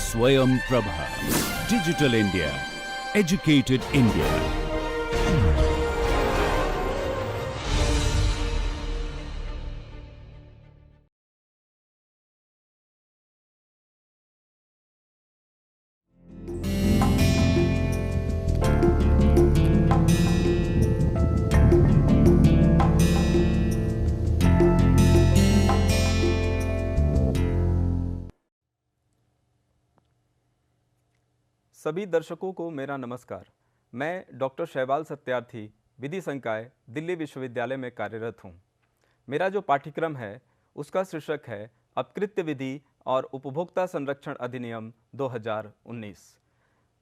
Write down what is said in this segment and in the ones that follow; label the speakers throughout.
Speaker 1: Swayam Prabha. Digital India. Educated India.
Speaker 2: सभी दर्शकों को मेरा नमस्कार। मैं डॉक्टर शैवाल सत्यार्थी विधि संकाय दिल्ली विश्वविद्यालय में कार्यरत हूँ। मेरा जो पाठ्यक्रम है उसका शीर्षक है अपकृत्य विधि और उपभोक्ता संरक्षण अधिनियम 2019।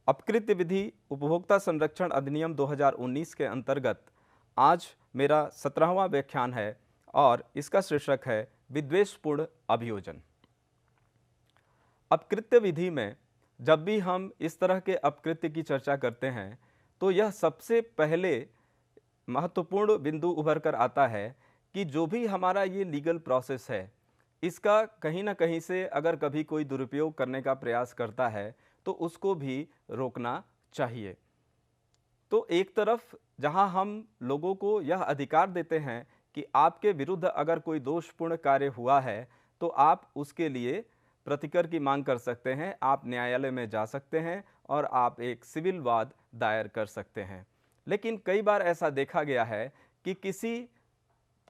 Speaker 2: अपकृत्य विधि उपभोक्ता संरक्षण अधिनियम 2019 के अंतर्गत आज मेरा 17वां व्याख्यान है और इसका शीर्षक है विद्वेषपूर्ण अभियोजन। अपकृत्य विधि में जब भी हम इस तरह के अपकृत्य की चर्चा करते हैं तो यह सबसे पहले महत्वपूर्ण बिंदु उभर कर आता है कि जो भी हमारा ये लीगल प्रोसेस है इसका कहीं ना कहीं से अगर कभी कोई दुरुपयोग करने का प्रयास करता है तो उसको भी रोकना चाहिए। तो एक तरफ जहां हम लोगों को यह अधिकार देते हैं कि आपके विरुद्ध अगर कोई दोषपूर्ण कार्य हुआ है तो आप उसके लिए प्रतिकर की मांग कर सकते हैं, आप न्यायालय में जा सकते हैं और आप एक सिविल वाद दायर कर सकते हैं। लेकिन कई बार ऐसा देखा गया है कि किसी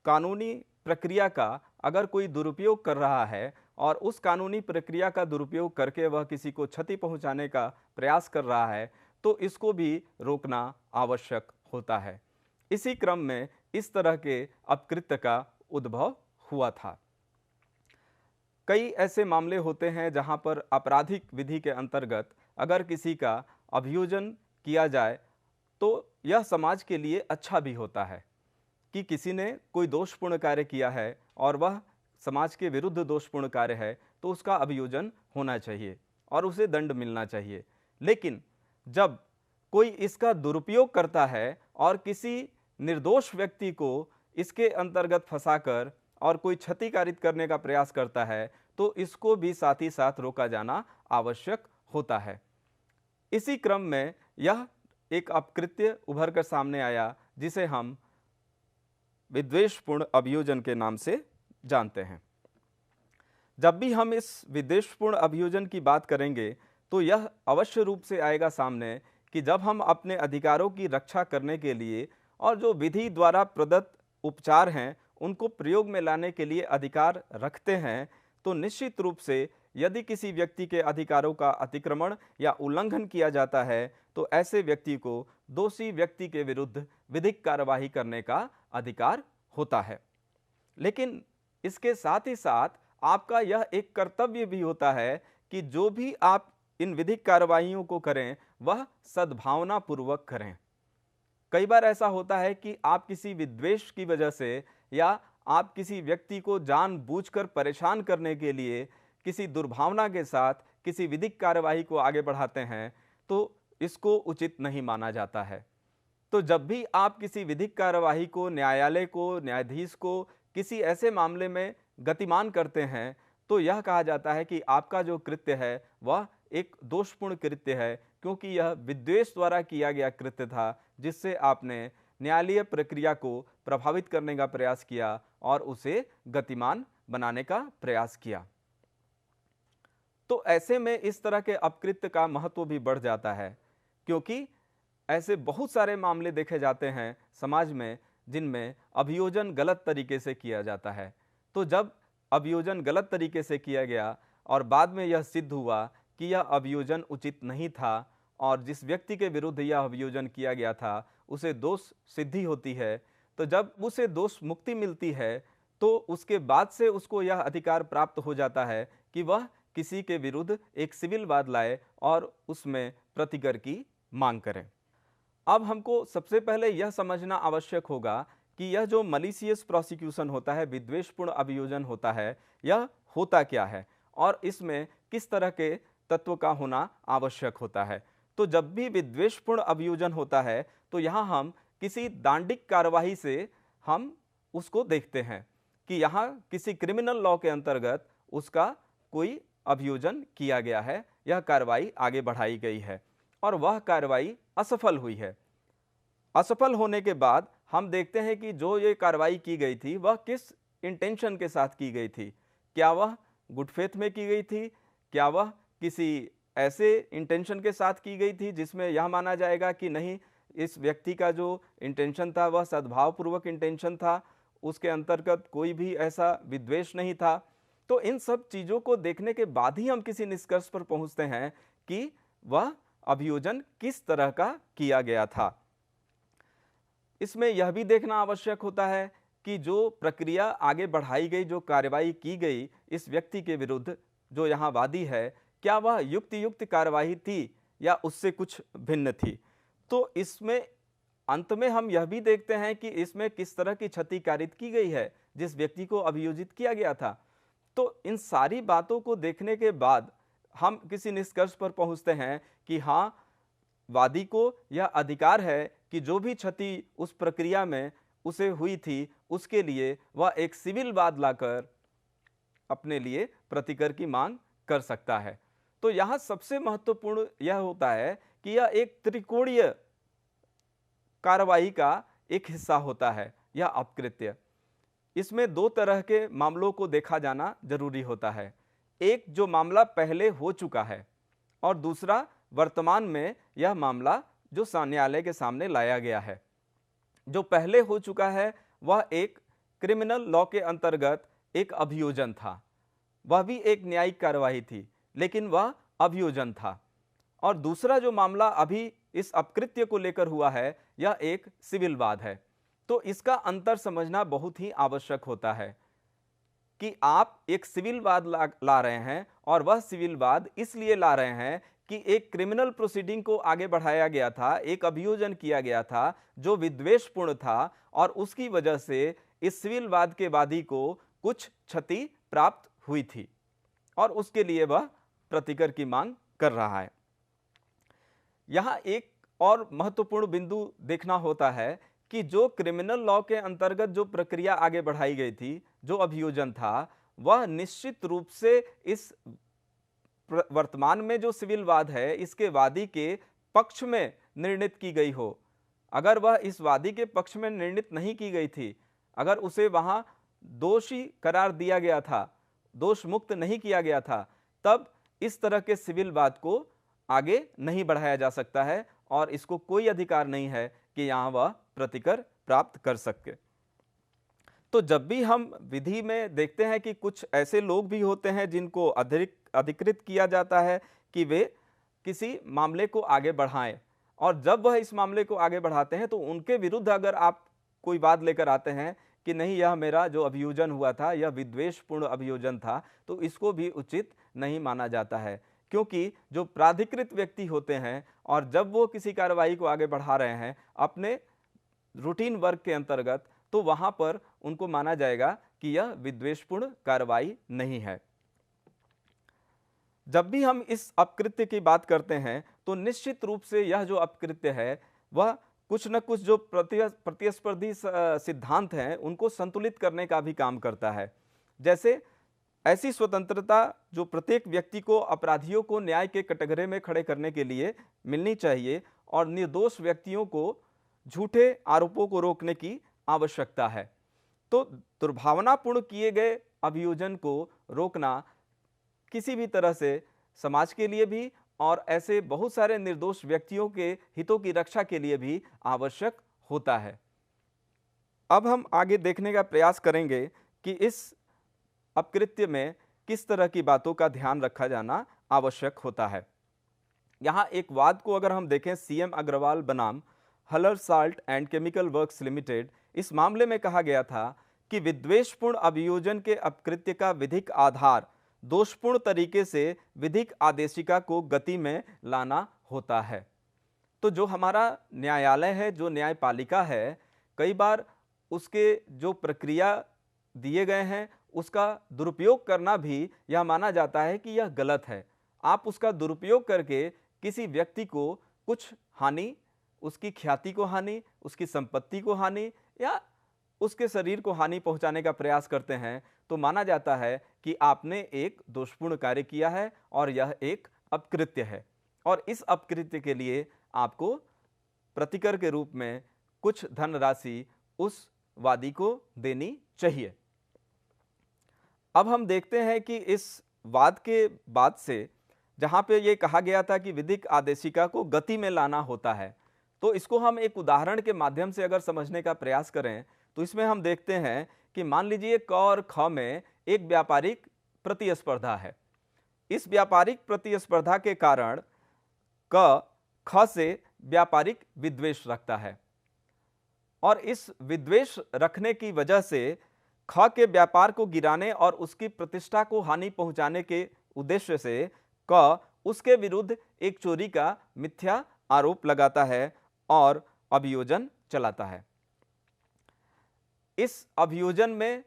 Speaker 2: कानूनी प्रक्रिया का अगर कोई दुरुपयोग कर रहा है और उस कानूनी प्रक्रिया का दुरुपयोग करके वह किसी को क्षति पहुंचाने का प्रयास कर रहा है तो इसको भी रोकना आवश्यक होता है। इसी क्रम में इस तरह के अपकृत्य का उद्भव हुआ था। कई ऐसे मामले होते हैं जहां पर आपराधिक विधि के अंतर्गत अगर किसी का अभियोजन किया जाए तो यह समाज के लिए अच्छा भी होता है कि किसी ने कोई दोषपूर्ण कार्य किया है और वह समाज के विरुद्ध दोषपूर्ण कार्य है तो उसका अभियोजन होना चाहिए और उसे दंड मिलना चाहिए। लेकिन जब कोई इसका दुरुपयोग करता है और किसी निर्दोष व्यक्ति को इसके अंतर्गत फंसाकर और कोई क्षति कारित करने का प्रयास करता है तो इसको भी साथ ही साथ रोका जाना आवश्यक होता है। इसी क्रम में यह एक अपकृत्य उभर कर सामने आया जिसे हम विद्वेषपूर्ण अभियोजन के नाम से जानते हैं। जब भी हम इस विद्वेषपूर्ण अभियोजन की बात करेंगे तो यह अवश्य रूप से आएगा सामने कि जब हम अपने अधिकारों की रक्षा करने के लिए और जो विधि द्वारा प्रदत्त उपचार हैं उनको प्रयोग में लाने के लिए अधिकार रखते हैं तो निश्चित रूप से यदि किसी व्यक्ति के अधिकारों का अतिक्रमण या उल्लंघन किया जाता है तो ऐसे व्यक्ति को दोषी व्यक्ति के विरुद्ध विधिक कार्यवाही करने का अधिकार होता है। लेकिन इसके साथ ही साथ आपका यह एक कर्तव्य भी होता है कि जो भी आप इन विधिक कार्यवाहियों को करें वह सद्भावना पूर्वक करें। कई बार ऐसा होता है कि आप किसी विद्वेष की वजह से या आप किसी व्यक्ति को जानबूझकर परेशान करने के लिए किसी दुर्भावना के साथ किसी विधिक कार्यवाही को आगे बढ़ाते हैं तो इसको उचित नहीं माना जाता है। तो जब भी आप किसी विधिक कार्यवाही को न्यायालय को, न्यायाधीश को किसी ऐसे मामले में गतिमान करते हैं तो यह कहा जाता है कि आपका जो कृत्य है वह एक दोषपूर्ण कृत्य है क्योंकि यह विद्वेष द्वारा किया गया कृत्य था जिससे आपने न्यायालयीय प्रक्रिया को प्रभावित करने का प्रयास किया और उसे गतिमान बनाने का प्रयास किया। तो ऐसे में इस तरह के अपकृत्य का महत्व भी बढ़ जाता है क्योंकि ऐसे बहुत सारे मामले देखे जाते हैं समाज में जिनमें अभियोजन गलत तरीके से किया जाता है। तो जब अभियोजन गलत तरीके से किया गया और बाद में यह सिद्ध हुआ कि यह अभियोजन उचित नहीं था और जिस व्यक्ति के विरुद्ध यह अभियोजन किया गया था उसे दोष सिद्धि होती है, तो जब उसे दोष मुक्ति मिलती है तो उसके बाद से उसको यह अधिकार प्राप्त हो जाता है कि वह किसी के विरुद्ध एक सिविल वाद लाए और उसमें प्रतिकर की मांग करें। अब हमको सबसे पहले यह समझना आवश्यक होगा कि यह जो मलिशियस प्रोसिक्यूशन होता है, विद्वेषपूर्ण अभियोजन होता है, यह होता क्या है और इसमें किस तरह के तत्व का होना आवश्यक होता है। तो जब भी विद्वेषपूर्ण अभियोजन होता है तो यहाँ हम किसी दांडिक कार्यवाही से हम उसको देखते हैं कि यहाँ किसी क्रिमिनल लॉ के अंतर्गत उसका कोई अभियोजन किया गया है यह कार्रवाई आगे बढ़ाई गई है और वह कार्रवाई असफल हुई है। असफल होने के बाद हम देखते हैं कि जो ये कार्रवाई की गई थी वह किस इंटेंशन के साथ की गई थी। क्या वह गुड फेथ में की गई थी? क्या वह किसी ऐसे इंटेंशन के साथ की गई थी जिसमें यह माना जाएगा कि नहीं, इस व्यक्ति का जो इंटेंशन था वह सद्भावपूर्वक इंटेंशन था, उसके अंतर्गत कोई भी ऐसा विद्वेष नहीं था। तो इन सब चीज़ों को देखने के बाद ही हम किसी निष्कर्ष पर पहुंचते हैं कि वह अभियोजन किस तरह का किया गया था। इसमें यह भी देखना आवश्यक होता है कि जो प्रक्रिया आगे बढ़ाई गई, जो कार्रवाई की गई इस व्यक्ति के विरुद्ध जो यहाँ वादी है, क्या वह युक्त कार्रवाई थी या उससे कुछ भिन्न थी। तो इसमें अंत में हम यह भी देखते हैं कि इसमें किस तरह की क्षति कारित की गई है जिस व्यक्ति को अभियोजित किया गया था। तो इन सारी बातों को देखने के बाद हम किसी निष्कर्ष पर पहुंचते हैं कि हाँ, वादी को यह अधिकार है कि जो भी क्षति उस प्रक्रिया में उसे हुई थी उसके लिए वह एक सिविल वाद लाकर अपने लिए प्रतिकर की मांग कर सकता है। तो यहाँ सबसे महत्वपूर्ण यह होता है कि यह एक त्रिकोणीय कार्रवाई का एक हिस्सा होता है, यह अपकृत्य। इसमें दो तरह के मामलों को देखा जाना जरूरी होता है। एक जो मामला पहले हो चुका है और दूसरा वर्तमान में यह मामला जो न्यायालय के सामने लाया गया है। जो पहले हो चुका है वह एक क्रिमिनल लॉ के अंतर्गत एक अभियोजन था, वह भी एक न्यायिक कार्रवाई थी लेकिन वह अभियोजन था। और दूसरा जो मामला अभी इस अपकृत्य को लेकर हुआ है यह एक सिविल वाद है। तो इसका अंतर समझना बहुत ही आवश्यक होता है कि आप एक सिविल वाद ला रहे हैं और वह सिविल वाद इसलिए ला रहे हैं कि एक क्रिमिनल प्रोसीडिंग को आगे बढ़ाया गया था, एक अभियोजन किया गया था जो विद्वेषपूर्ण था और उसकी वजह से इस सिविल वाद के वादी को कुछ क्षति प्राप्त हुई थी और उसके लिए वह प्रतिकर की मांग कर रहा है। यहाँ एक और महत्वपूर्ण बिंदु देखना होता है कि जो क्रिमिनल लॉ के अंतर्गत जो प्रक्रिया आगे बढ़ाई गई थी, जो अभियोजन था, वह निश्चित रूप से इस वर्तमान में जो सिविल वाद है इसके वादी के पक्ष में निर्णित की गई हो। अगर वह इस वादी के पक्ष में निर्णित नहीं की गई थी, अगर उसे वहां दोषी करार दिया गया था, दोष मुक्त नहीं किया गया था, तब इस तरह के सिविल वाद को आगे नहीं बढ़ाया जा सकता है और इसको कोई अधिकार नहीं है कि यहाँ वह प्रतिकर प्राप्त कर सके। तो जब भी हम विधि में देखते हैं कि कुछ ऐसे लोग भी होते हैं जिनको अधिकृत किया जाता है कि वे किसी मामले को आगे बढ़ाएं, और जब वह इस मामले को आगे बढ़ाते हैं तो उनके विरुद्ध अगर आप कोई बात लेकर आते हैं कि नहीं, यह मेरा जो अभियोजन हुआ था यह विद्वेषपूर्ण अभियोजन था, तो इसको भी उचित नहीं माना जाता है। क्योंकि जो प्राधिकृत व्यक्ति होते हैं और जब वो किसी कार्रवाई को आगे बढ़ा रहे हैं अपने रूटीन वर्क के अंतर्गत, तो वहां पर उनको माना जाएगा कि यह विद्वेषपूर्ण कार्रवाई नहीं है। जब भी हम इस अपकृत्य की बात करते हैं तो निश्चित रूप से यह जो अपकृत्य है वह कुछ न कुछ जो प्रतिस्पर्धी सिद्धांत हैं उनको संतुलित करने का भी काम करता है। जैसे ऐसी स्वतंत्रता जो प्रत्येक व्यक्ति को अपराधियों को न्याय के कटघरे में खड़े करने के लिए मिलनी चाहिए और निर्दोष व्यक्तियों को झूठे आरोपों को रोकने की आवश्यकता है। तो दुर्भावनापूर्ण किए गए अभियोजन को रोकना किसी भी तरह से समाज के लिए भी और ऐसे बहुत सारे निर्दोष व्यक्तियों के हितों की रक्षा के लिए भी आवश्यक होता है। अब हम आगे देखने का प्रयास करेंगे कि इस अपकृत्य में किस तरह की बातों का ध्यान रखा जाना आवश्यक होता है। यहाँ एक वाद को अगर हम देखें, सीएम अग्रवाल बनाम huller salt and chemical works limited, इस मामले में कहा गया था कि विद्वेषपूर्ण अभियोजन के अपकृत्य का विधिक आधार दोषपूर्ण तरीके से विधिक आदेशिका को गति में लाना होता है। तो जो हमारा न्यायालय है, जो न्यायपालिका है, कई बार उसके जो प्रक्रिया दिए गए हैं उसका दुरुपयोग करना भी यह माना जाता है कि यह गलत है। आप उसका दुरुपयोग करके किसी व्यक्ति को कुछ हानि, उसकी ख्याति को हानि, उसकी संपत्ति को हानि या उसके शरीर को हानि पहुंचाने का प्रयास करते हैं तो माना जाता है कि आपने एक दोषपूर्ण कार्य किया है और यह एक अपकृत्य है और इस अपकृत्य के लिए आपको प्रतिकर के रूप में कुछ धनराशि उस वादी को देनी चाहिए। अब हम देखते हैं कि इस वाद के बाद से जहां पे ये कहा गया था कि विधिक आदेशिका को गति में लाना होता है, तो इसको हम एक उदाहरण के माध्यम से अगर समझने का प्रयास करें तो इसमें हम देखते हैं कि मान लीजिए क और ख में एक व्यापारिक प्रतिस्पर्धा है। इस व्यापारिक प्रतिस्पर्धा के कारण क ख से व्यापारिक विद्वेष रखता है और इस विद्वेष रखने की वजह से ख के व्यापार को गिराने और उसकी प्रतिष्ठा को हानि पहुंचाने के उद्देश्य से क उसके विरुद्ध एक चोरी का मिथ्या आरोप लगाता है और अभियोजन चलाता है। इस अभियोजन में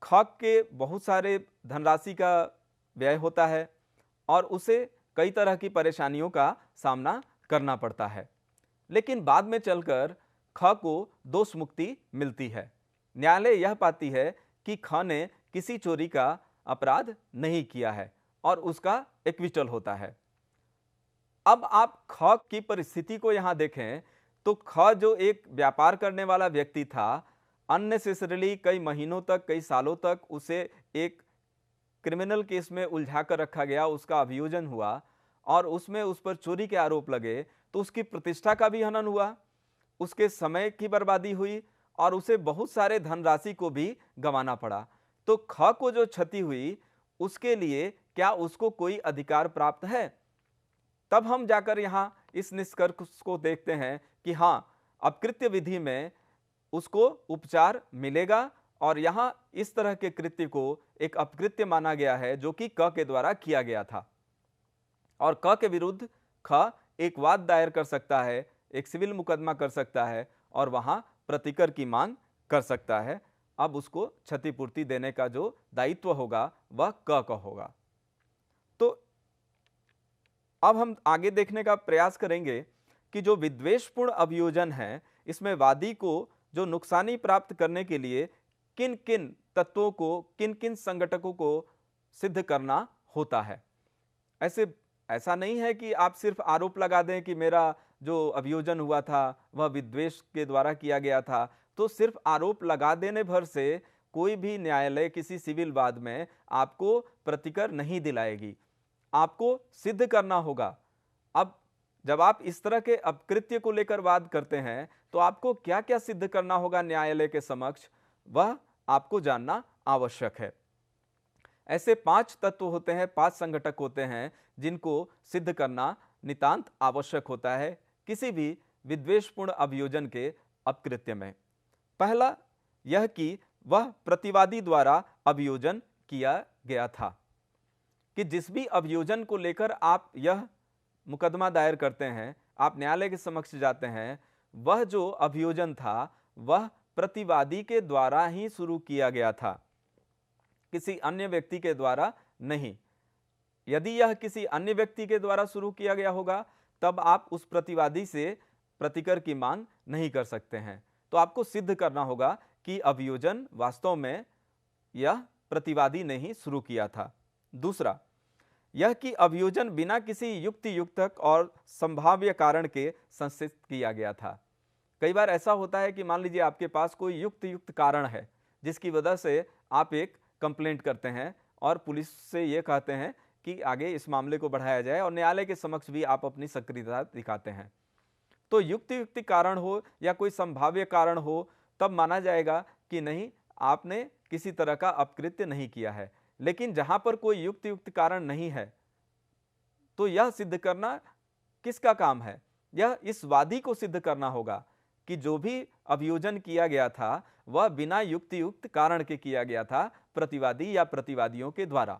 Speaker 2: ख के बहुत सारे धनराशि का व्यय होता है और उसे कई तरह की परेशानियों का सामना करना पड़ता है, लेकिन बाद में चलकर ख को दोष मुक्ति मिलती है। न्यायालय यह पाती है कि ख ने किसी चोरी का अपराध नहीं किया है और उसका एक्विटल होता है। अब आप ख की परिस्थिति को यहां देखें तो ख जो एक व्यापार करने वाला व्यक्ति था, अननेसेसरीली कई महीनों तक, कई सालों तक उसे एक क्रिमिनल केस में उलझा कर रखा गया, उसका अभियोजन हुआ और उसमें उस पर चोरी के आरोप लगे, तो उसकी प्रतिष्ठा का भी हनन हुआ, उसके समय की बर्बादी हुई और उसे बहुत सारे धनराशि को भी गंवाना पड़ा। तो ख को जो क्षति हुई उसके लिए क्या उसको कोई अधिकार प्राप्त है? तब हम जाकर यहां इस निष्कर्ष को देखते हैं कि हां, अपकृत्य विधि में उसको उपचार मिलेगा और यहां इस तरह के कृत्य को एक अपकृत्य माना गया है जो कि क के द्वारा किया गया था और क के विरुद्ध ख एक वाद दायर कर सकता है, एक सिविल मुकदमा कर सकता है और वहां प्रतिकर की मांग कर सकता है। अब उसको क्षतिपूर्ति देने का जो दायित्व होगा वह क का होगा। तो अब हम आगे देखने का प्रयास करेंगे कि जो विद्वेषपूर्ण अभियोजन है, इसमें वादी को जो नुकसानी प्राप्त करने के लिए किन किन तत्वों को, किन किन संगठकों को सिद्ध करना होता है। ऐसा नहीं है कि आप सिर्फ आरोप लगा दें कि मेरा जो अभियोजन हुआ था वह विद्वेष के द्वारा किया गया था, तो सिर्फ आरोप लगा देने भर से कोई भी न्यायालय किसी सिविल वाद में आपको प्रतिकर नहीं दिलाएगी, आपको सिद्ध करना होगा। अब जब आप इस तरह के अपकृत्य को लेकर वाद करते हैं तो आपको क्या क्या सिद्ध करना होगा न्यायालय के समक्ष, वह आपको जानना आवश्यक है। ऐसे 5 तत्व होते हैं, 5 संगठक होते हैं जिनको सिद्ध करना नितांत आवश्यक होता है किसी भी विद्वेषपूर्ण अभियोजन के अपकृत्य में। पहला यह कि वह प्रतिवादी द्वारा अभियोजन किया गया था, कि जिस भी अभियोजन को लेकर आप यह मुकदमा दायर करते हैं, आप न्यायालय के समक्ष जाते हैं, वह जो अभियोजन था वह प्रतिवादी के द्वारा ही शुरू किया गया था, किसी अन्य व्यक्ति के द्वारा नहीं। यदि यह किसी अन्य व्यक्ति के द्वारा शुरू किया गया होगा तब आप उस प्रतिवादी से प्रतिकर की मांग नहीं कर सकते हैं। तो आपको सिद्ध करना होगा कि अभियोजन वास्तव में यह प्रतिवादी ने ही शुरू किया था। दूसरा, यह कि अभियोजन बिना किसी युक्तियुक्तक और संभाव्य कारण के संस्थित किया गया था। कई बार ऐसा होता है कि मान लीजिए आपके पास कोई युक्त कारण है जिसकी वजह से आप एक कंप्लेंट करते हैं और पुलिस से ये कहते हैं कि आगे इस मामले को बढ़ाया जाए और न्यायालय के समक्ष भी आप अपनी सक्रियता दिखाते हैं। तो युक्ति कारण हो या कोई संभाव्य कारण हो तब माना जाएगा कि नहीं, आपने किसी तरह का अपकृत्य नहीं किया है। लेकिन जहां पर कोई युक्त कारण नहीं है तो यह सिद्ध करना किसका काम है? यह इस वादी को सिद्ध करना होगा कि जो भी अभियोजन किया गया था वह बिना युक्त कारण के किया गया था, प्रतिवादी या प्रतिवादियों के द्वारा।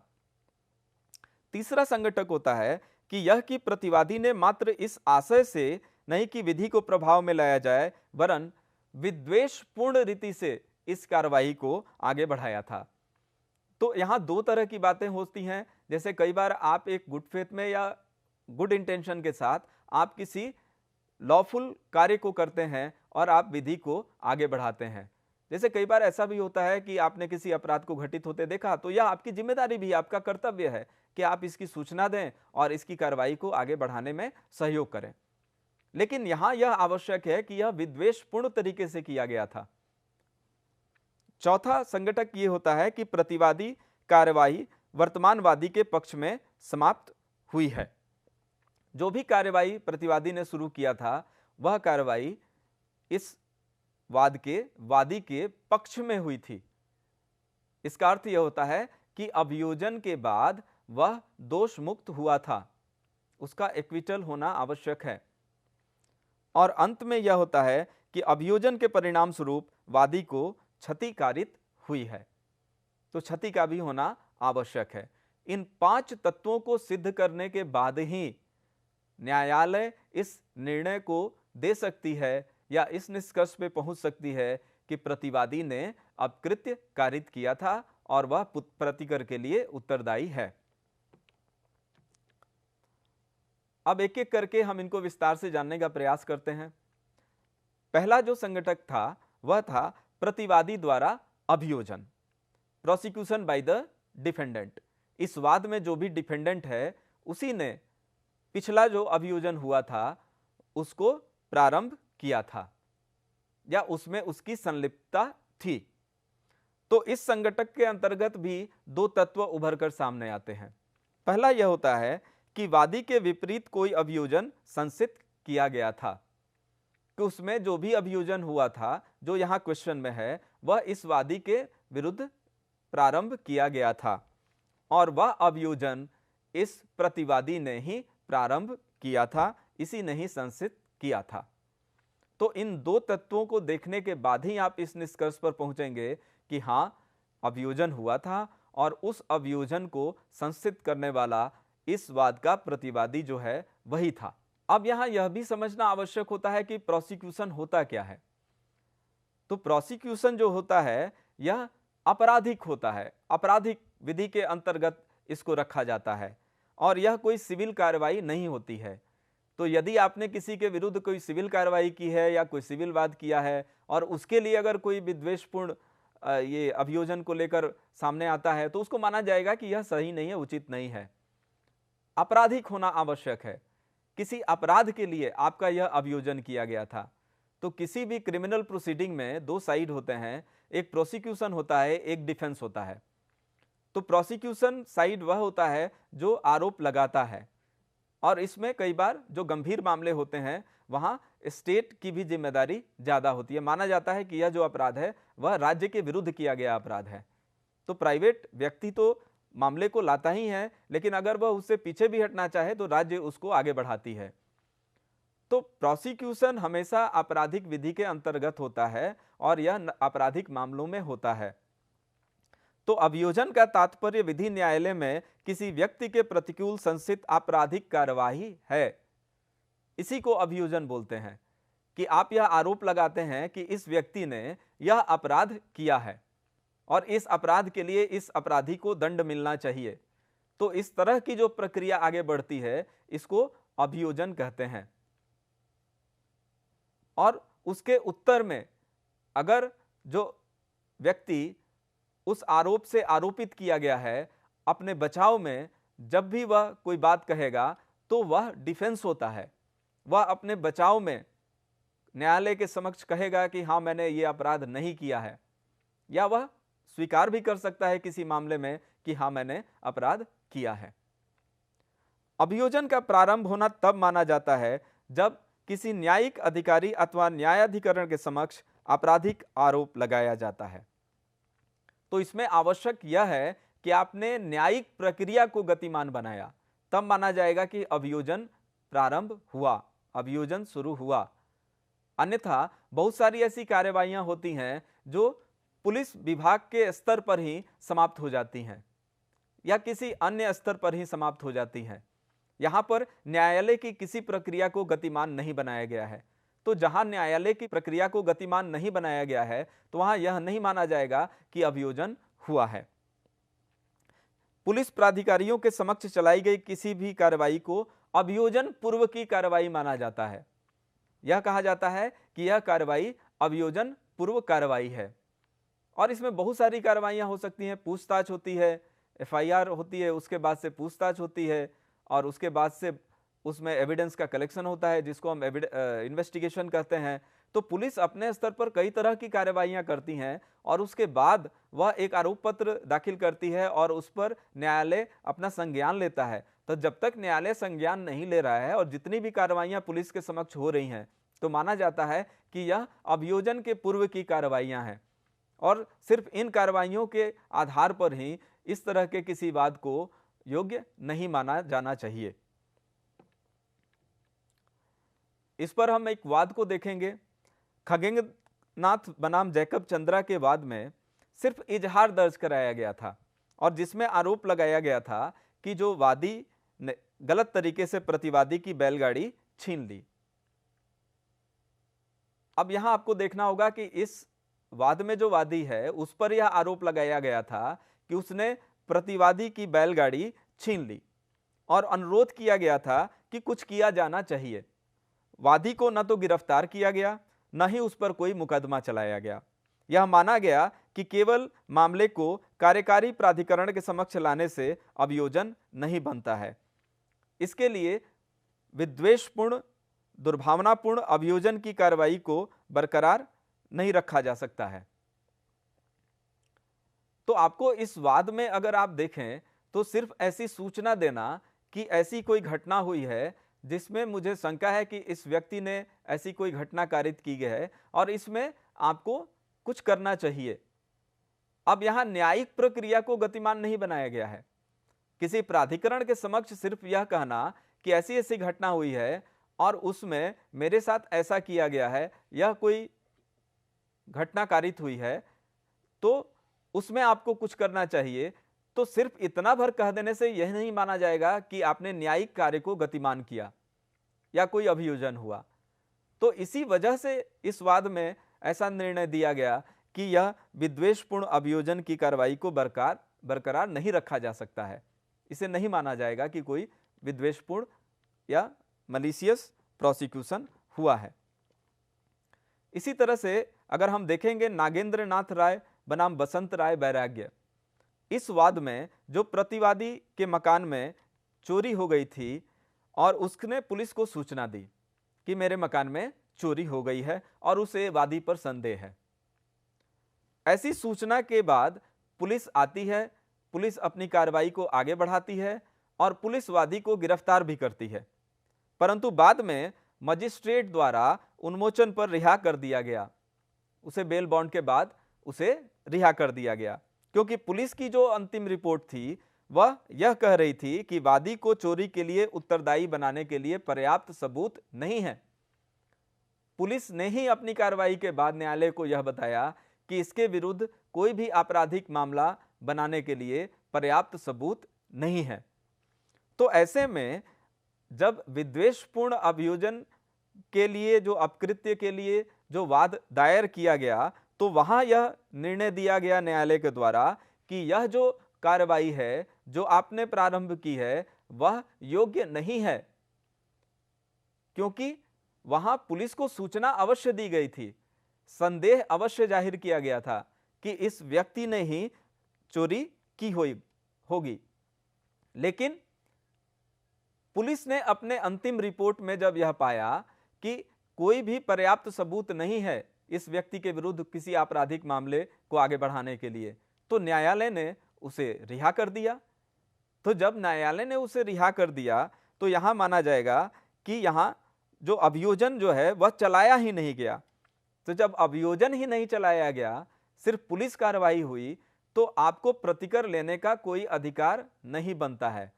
Speaker 2: तीसरा संगठक होता है कि यह कि प्रतिवादी ने मात्र इस आशय से नहीं कि विधि को प्रभाव में लाया जाए, वरन विद्वेषपूर्ण रीति से इस कार्रवाई को आगे बढ़ाया था। तो यहां 2 तरह की बातें होती हैं। जैसे कई बार आप एक गुड फेथ में या गुड इंटेंशन के साथ आप किसी लॉफुल कार्य को करते हैं और आप विधि को आगे बढ़ाते हैं। जैसे कई बार ऐसा भी होता है कि आपने किसी अपराध को घटित होते देखा, तो यह आपकी जिम्मेदारी भी, आपका कर्तव्य है कि आप इसकी सूचना दें और इसकी कार्रवाई को आगे बढ़ाने में सहयोग करें। लेकिन यहां यह आवश्यक है कि यह विद्वेषपूर्ण तरीके से किया गया था। चौथा संघटक यह होता है कि प्रतिवादी कार्यवाही वर्तमानवादी के पक्ष में समाप्त हुई है। जो भी कार्यवाही प्रतिवादी ने शुरू किया था, वह कार्यवाही इस वादी के पक्ष में हुई थी। इसका अर्थ यह होता है कि अभियोजन के बाद वह दोष मुक्त हुआ था, उसका एक्विटल होना आवश्यक है। और अंत में यह होता है कि अभियोजन के परिणाम स्वरूप वादी को क्षति कारित हुई है, तो क्षति का भी होना आवश्यक है। इन 5 तत्वों को सिद्ध करने के बाद ही न्यायालय इस निर्णय को दे सकती है या इस निष्कर्ष पे पहुंच सकती है कि प्रतिवादी ने अपकृत्य कारित किया था और वह प्रतिकर के लिए उत्तरदायी है। अब एक एक करके हम इनको विस्तार से जानने का प्रयास करते हैं। पहला जो संघटक था वह था प्रतिवादी द्वारा अभियोजन, प्रोसिक्यूशन बाय द डिफेंडेंट। इस वाद में जो भी डिफेंडेंट है उसी ने पिछला जो अभियोजन हुआ था उसको प्रारंभ किया था या उसमें उसकी संलिप्तता थी। तो इस संघटक के अंतर्गत भी 2 तत्व उभर कर सामने आते हैं। पहला यह होता है कि वादी के विपरीत कोई अभियोजन संसित किया गया था, कि उसमें जो भी अभियोजन हुआ था जो यहां क्वेश्चन में है वह इस वादी के विरुद्ध प्रारंभ किया गया था और वह अभियोजन इस प्रतिवादी ने ही प्रारंभ किया था, इसी ने ही संसित किया था। तो इन 2 तत्वों को देखने के बाद ही आप इस निष्कर्ष पर पहुंचेंगे कि हां, अभियोजन हुआ था और उस अभियोजन को संसित करने वाला इस वाद का प्रतिवादी जो है वही था। अब यहां यह भी समझना आवश्यक होता है कि प्रोसिक्यूशन होता क्या है। तो प्रोसिक्यूशन जो होता है यह आपराधिक होता है, आपराधिक विधि के अंतर्गत इसको रखा जाता है और यह कोई सिविल कार्रवाई नहीं होती है। तो यदि आपने किसी के विरुद्ध कोई सिविल कार्रवाई की है या कोई सिविल वाद किया है और उसके लिए अगर कोई विद्वेषपूर्ण ये अभियोजन को लेकर सामने आता है तो उसको माना जाएगा कि यह सही नहीं है, उचित नहीं है। आपराधिक होना आवश्यक है, किसी अपराध के लिए आपका यह अभियोजन किया गया था। तो किसी भी क्रिमिनल प्रोसीडिंग में 2 साइड होते हैं, एक प्रोसिक्यूशन होता है, एक डिफेंस होता है। तो प्रोसिक्यूशन साइड वह होता है जो आरोप लगाता है और इसमें कई बार जो गंभीर मामले होते हैं वहां स्टेट की भी जिम्मेदारी ज्यादा होती है। माना जाता है कि यह जो अपराध है वह राज्य के विरुद्ध किया गया अपराध है। तो प्राइवेट व्यक्ति तो मामले को लाता ही है, लेकिन अगर वह उससे पीछे भी हटना चाहे तो राज्य उसको आगे बढ़ाती है। तो प्रोसिक्यूशन हमेशा आपराधिक विधि के अंतर्गत होता है और यह आपराधिक मामलों में होता है। तो अभियोजन का तात्पर्य विधि न्यायालय में किसी व्यक्ति के प्रतिकूल संसित आपराधिक कार्यवाही है, इसी को अभियोजन बोलते हैं। कि आप यह आरोप लगाते हैं कि इस व्यक्ति ने यह अपराध किया है और इस अपराध के लिए इस अपराधी को दंड मिलना चाहिए। तो इस तरह की जो प्रक्रिया आगे बढ़ती है इसको अभियोजन कहते हैं। और उसके उत्तर में अगर जो व्यक्ति उस आरोप से आरोपित किया गया है, अपने बचाव में जब भी वह कोई बात कहेगा तो वह डिफेंस होता है। वह अपने बचाव में न्यायालय के समक्ष कहेगा कि हाँ, मैंने ये अपराध नहीं किया है, या वह स्वीकार भी कर सकता है किसी मामले में कि हाँ, मैंने अपराध किया है। अभियोजन का प्रारंभ होना तब माना जाता है जब किसी न्यायिक अधिकारी अथवा न्यायाधिकरण के समक्ष आपराधिक आरोप लगाया जाता है। तो इसमें आवश्यक यह है कि आपने न्यायिक प्रक्रिया को गतिमान बनाया, तब माना जाएगा कि अभियोजन प्रारंभ हुआ, अभियोजन शुरू हुआ। अन्यथा बहुत सारी ऐसी कार्यवाहियां होती हैं जो पुलिस विभाग के स्तर पर ही समाप्त हो जाती हैं या किसी अन्य स्तर पर ही समाप्त हो जाती हैं। यहां पर न्यायालय की किसी प्रक्रिया को गतिमान नहीं बनाया गया है। तो जहां न्यायालय की प्रक्रिया को गतिमान नहीं बनाया गया है तो वहां यह नहीं माना जाएगा कि अभियोजन हुआ है। पुलिस प्राधिकारियों के समक्ष चलाई गई किसी भी कार्रवाई को अभियोजन पूर्व की कार्रवाई माना जाता है। यह कहा जाता है कि यह कार्रवाई अभियोजन पूर्व कार्रवाई है। और इसमें बहुत सारी कार्रवाइयाँ हो सकती हैं। पूछताछ होती है, एफआईआर होती है, उसके बाद से पूछताछ होती है और उसके बाद से उसमें एविडेंस का कलेक्शन होता है जिसको हम इन्वेस्टिगेशन कहते हैं। तो पुलिस अपने स्तर पर कई तरह की कार्रवाइयाँ करती हैं और उसके बाद वह एक आरोप पत्र दाखिल करती है और उस पर न्यायालय अपना संज्ञान लेता है। तो जब तक न्यायालय संज्ञान नहीं ले रहा है और जितनी भी कार्रवाइयाँ पुलिस के समक्ष हो रही हैं, तो माना जाता है कि यह अभियोजन के पूर्व की कार्रवाइयाँ हैं और सिर्फ इन कार्रवाइयों के आधार पर ही इस तरह के किसी वाद को योग्य नहीं माना जाना चाहिए। इस पर हम एक वाद को देखेंगे। खगेंद्रनाथ बनाम जैकब चंद्रा के वाद में सिर्फ इजहार दर्ज कराया गया था और जिसमें आरोप लगाया गया था कि जो वादी ने गलत तरीके से प्रतिवादी की बैलगाड़ी छीन ली। अब यहां आपको देखना होगा कि इस वाद में जो वादी है उस पर यह आरोप लगाया गया था कि उसने प्रतिवादी की बैलगाड़ी छीन ली और अनुरोध किया गया था कि कुछ किया जाना चाहिए। वादी को न तो गिरफ्तार किया गया, न ही उस पर कोई मुकदमा चलाया गया। यह माना गया कि केवल मामले को कार्यकारी प्राधिकरण के समक्ष लाने से अभियोजन नहीं बनता है। इसके लिए विद्वेषपूर्ण, दुर्भावनापूर्ण अभियोजन की कार्रवाई को बरकरार नहीं रखा जा सकता है। तो आपको इस वाद में अगर आप देखें तो सिर्फ ऐसी सूचना देना कि ऐसी कोई घटना हुई है जिसमें मुझे शंका है कि इस व्यक्ति ने ऐसी कोई घटना कारित की गई है और इसमें आपको कुछ करना चाहिए। अब यहां न्यायिक प्रक्रिया को गतिमान नहीं बनाया गया है। किसी प्राधिकरण के समक्ष सिर्फ यह कहना कि ऐसी ऐसी घटना हुई है और उसमें मेरे साथ ऐसा किया गया है, यह कोई घटना कारित हुई है तो उसमें आपको कुछ करना चाहिए, तो सिर्फ इतना भर कह देने से यह नहीं माना जाएगा कि आपने न्यायिक कार्य को गतिमान किया या कोई अभियोजन हुआ। तो इसी वजह से इस वाद में ऐसा निर्णय दिया गया कि यह विद्वेषपूर्ण अभियोजन की कार्रवाई को बरकरार नहीं रखा जा सकता है। इसे नहीं माना जाएगा कि कोई विद्वेषपूर्ण या मलिशियस प्रोसिक्यूशन हुआ है। इसी तरह से अगर हम देखेंगे नागेंद्र नाथ राय बनाम बसंत राय बैराग्य, इस वाद में जो प्रतिवादी के मकान में चोरी हो गई थी और उसने पुलिस को सूचना दी कि मेरे मकान में चोरी हो गई है और उसे वादी पर संदेह है। ऐसी सूचना के बाद पुलिस आती है, पुलिस अपनी कार्रवाई को आगे बढ़ाती है और पुलिस वादी को गिरफ्तार भी करती है, परंतु बाद में मजिस्ट्रेट द्वारा उन्मोचन पर रिहा कर दिया गया। उसे बेल बॉन्ड के बाद उसे रिहा कर दिया गया क्योंकि पुलिस की जो अंतिम रिपोर्ट थी वह यह कह रही थी कि वादी को चोरी के लिए उत्तरदायी बनाने के लिए पर्याप्त सबूत नहीं है। पुलिस ने ही अपनी कार्रवाई के बाद न्यायालय को यह बताया कि इसके विरुद्ध कोई भी आपराधिक मामला बनाने के लिए पर्याप्त सबूत नहीं है। तो ऐसे में जब विद्वेषपूर्ण अभियोजन के लिए, जो अपकृत्य के लिए जो वाद दायर किया गया, तो वहां यह निर्णय दिया गया न्यायालय के द्वारा कि यह जो कार्रवाई है जो आपने प्रारंभ की है वह योग्य नहीं है, क्योंकि वहां पुलिस को सूचना अवश्य दी गई थी, संदेह अवश्य जाहिर किया गया था कि इस व्यक्ति ने ही चोरी की होगी। लेकिन पुलिस ने अपने अंतिम रिपोर्ट में जब यह पाया कि कोई भी पर्याप्त सबूत नहीं है इस व्यक्ति के विरुद्ध किसी आपराधिक मामले को आगे बढ़ाने के लिए, तो न्यायालय ने उसे रिहा कर दिया। तो जब न्यायालय ने उसे रिहा कर दिया तो यहां माना जाएगा कि यहां जो अभियोजन जो है वह चलाया ही नहीं गया। तो जब अभियोजन ही नहीं चलाया गया, सिर्फ पुलिस कार्रवाई हुई, तो आपको प्रतिकर लेने का कोई अधिकार नहीं बनता है।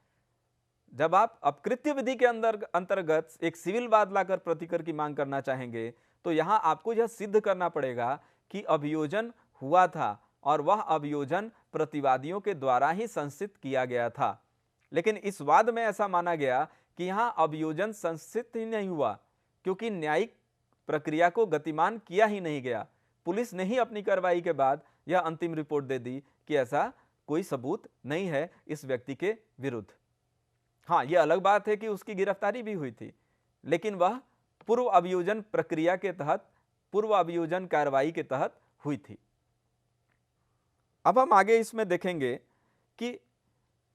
Speaker 2: जब आप अपकृत्य विधि के अंतर्गत एक सिविल वाद लाकर प्रतिकर की मांग करना चाहेंगे तो यहां आपको यह सिद्ध करना पड़ेगा कि अभियोजन हुआ था और वह अभियोजन प्रतिवादियों के द्वारा ही संस्थित किया गया था। लेकिन इस वाद में ऐसा माना गया कि यहां अभियोजन संस्थित ही नहीं हुआ क्योंकि न्यायिक प्रक्रिया को गतिमान किया ही नहीं गया। पुलिस ने ही अपनी कार्रवाई के बाद यह अंतिम रिपोर्ट दे दी कि ऐसा कोई सबूत नहीं है इस व्यक्ति के विरुद्ध। हाँ, यह अलग बात है कि उसकी गिरफ्तारी भी हुई थी, लेकिन वह पूर्व अभियोजन प्रक्रिया के तहत, पूर्व अभियोजन कार्रवाई के तहत हुई थी। अब हम आगे इसमें देखेंगे कि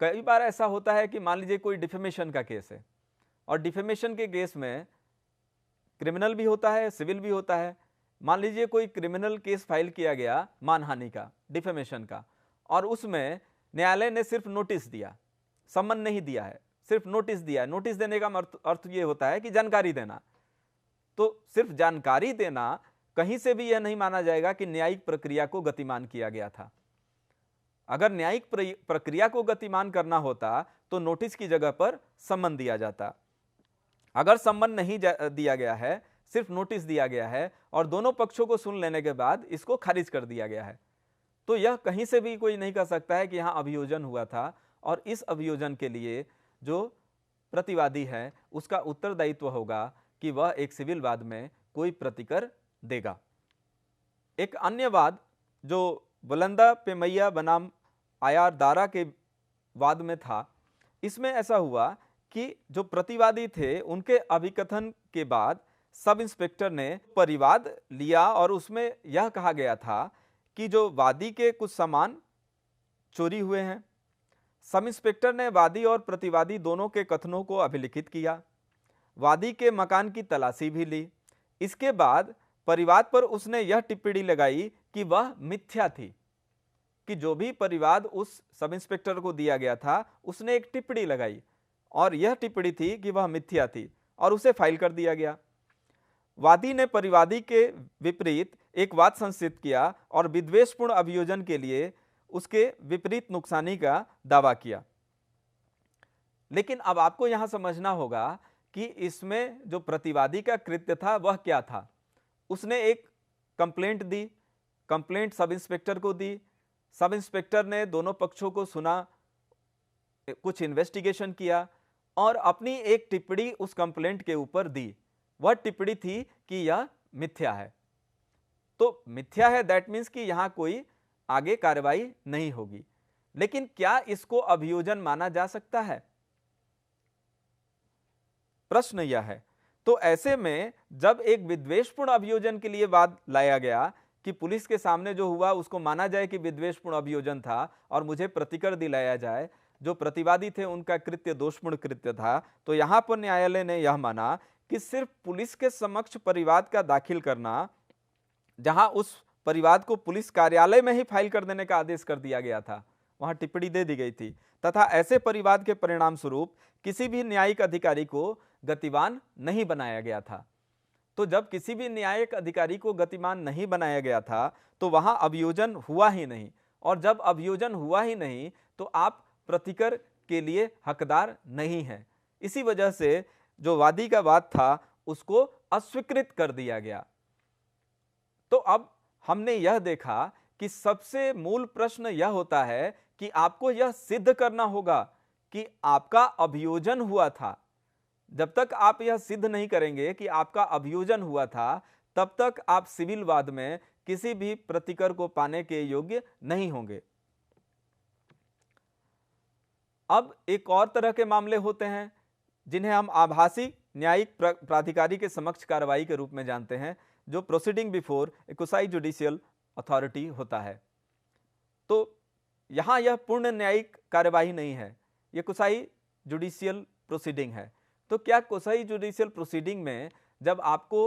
Speaker 2: कई बार ऐसा होता है कि मान लीजिए कोई डिफेमेशन का केस है, और डिफेमेशन के केस में क्रिमिनल भी होता है, सिविल भी होता है। मान लीजिए कोई क्रिमिनल केस फाइल किया गया मानहानि का, डिफेमेशन का, और उसमें न्यायालय ने सिर्फ नोटिस दिया, सम्मन नहीं दिया है, सिर्फ नोटिस दिया है। नोटिस देने का अर्थ ये होता है कि जानकारी देना। तो सिर्फ जानकारी देना, कहीं से भी यह नहीं माना जाएगा कि न्यायिक प्रक्रिया को गतिमान किया गया था। अगर न्यायिक प्रक्रिया को गतिमान करना होता तो नोटिस की जगह पर सम्मन दिया जाता। अगर सम्मन नहीं दिया गया है, सिर्फ नोटिस दिया गया है और दोनों पक्षों को सुन लेने के बाद इसको खारिज कर दिया गया है, तो यह कहीं से भी कोई नहीं कह सकता है कि यहां अभियोजन हुआ था, और इस अभियोजन के लिए जो प्रतिवादी है उसका उत्तरदायित्व होगा कि वह एक सिविल वाद में कोई प्रतिकर देगा। एक अन्य वाद जो बुलंदा पेमैया बनाम आयार दारा के वाद में था, इसमें ऐसा हुआ कि जो प्रतिवादी थे उनके अभिकथन के बाद सब इंस्पेक्टर ने परिवाद लिया, और उसमें यह कहा गया था कि जो वादी के कुछ सामान चोरी हुए हैं। सब इंस्पेक्टर ने वादी और प्रतिवादी दोनों के कथनों को अभिलिखित किया, वादी के मकान की तलाशी भी ली। इसके बाद परिवाद पर उसने यह टिप्पणी लगाई कि वह मिथ्या थी, कि जो भी परिवाद उस सब इंस्पेक्टर को दिया गया था उसने एक टिप्पणी लगाई, और यह टिप्पणी थी कि वह मिथ्या थी, और उसे फाइल कर दिया गया। वादी ने परिवादी के विपरीत एक वाद संस्थित किया और विद्वेषपूर्ण अभियोजन के लिए उसके विपरीत नुकसानी का दावा किया। लेकिन अब आपको यहां समझना होगा कि इसमें जो प्रतिवादी का कृत्य था वह क्या था। उसने एक कंप्लेंट दी, कंप्लेंट सब इंस्पेक्टर को दी, सब इंस्पेक्टर ने दोनों पक्षों को सुना, कुछ इन्वेस्टिगेशन किया और अपनी एक टिप्पणी उस कंप्लेंट के ऊपर दी। वह टिप्पणी थी कि यह मिथ्या है। तो मिथ्या है दैट मीन्स कि यहां कोई आगे कार्रवाई नहीं होगी। लेकिन क्या इसको अभियोजन माना जा सकता है? प्रश्न यह है। तो ऐसे में जब एक विद्वेषपूर्ण अभियोजन के लिए वाद लाया गया कि पुलिस के सामने जो हुआ उसको माना जाए कि विद्वेषपूर्ण अभियोजन था और मुझे प्रतिकर दिलाया जाए, जो प्रतिवादी थे उनका कृत्य दोषपूर्ण कृत्य था, तो यहां पर न्यायालय ने यह माना कि सिर्फ पुलिस के समक्ष परिवाद का दाखिल करना, जहां उस परिवाद को पुलिस कार्यालय में ही फाइल कर देने का आदेश कर दिया गया था, वहां टिप्पणी दे दी गई थी, तथा ऐसे परिवाद के परिणाम स्वरूप किसी भी न्यायिक अधिकारी को गतिवान नहीं बनाया गया था। तो जब किसी भी न्यायिक अधिकारी को गतिमान नहीं बनाया गया था तो वहां अभियोजन हुआ ही नहीं, और जब अभियोजन हुआ ही नहीं तो आप प्रतिकर के लिए हकदार नहीं हैं। इसी वजह से जो वादी का वाद था उसको अस्वीकृत कर दिया गया। तो अब हमने यह देखा कि सबसे मूल प्रश्न यह होता है कि आपको यह सिद्ध करना होगा कि आपका अभियोजन हुआ था। जब तक आप यह सिद्ध नहीं करेंगे कि आपका अभियोजन हुआ था, तब तक आप सिविल वाद में किसी भी प्रतिकर को पाने के योग्य नहीं होंगे। अब एक और तरह के मामले होते हैं जिन्हें हम आभासी न्यायिक प्राधिकारी के समक्ष कार्रवाई के रूप में जानते हैं, जो proceeding before A quasi judicial authority होता है। तो यहां यह पूर्ण न्यायिक कार्यवाही नहीं है, यह क्वासी जुडिशियल प्रोसीडिंग है। तो क्या क्वासी जुडिशियल प्रोसीडिंग में जब आपको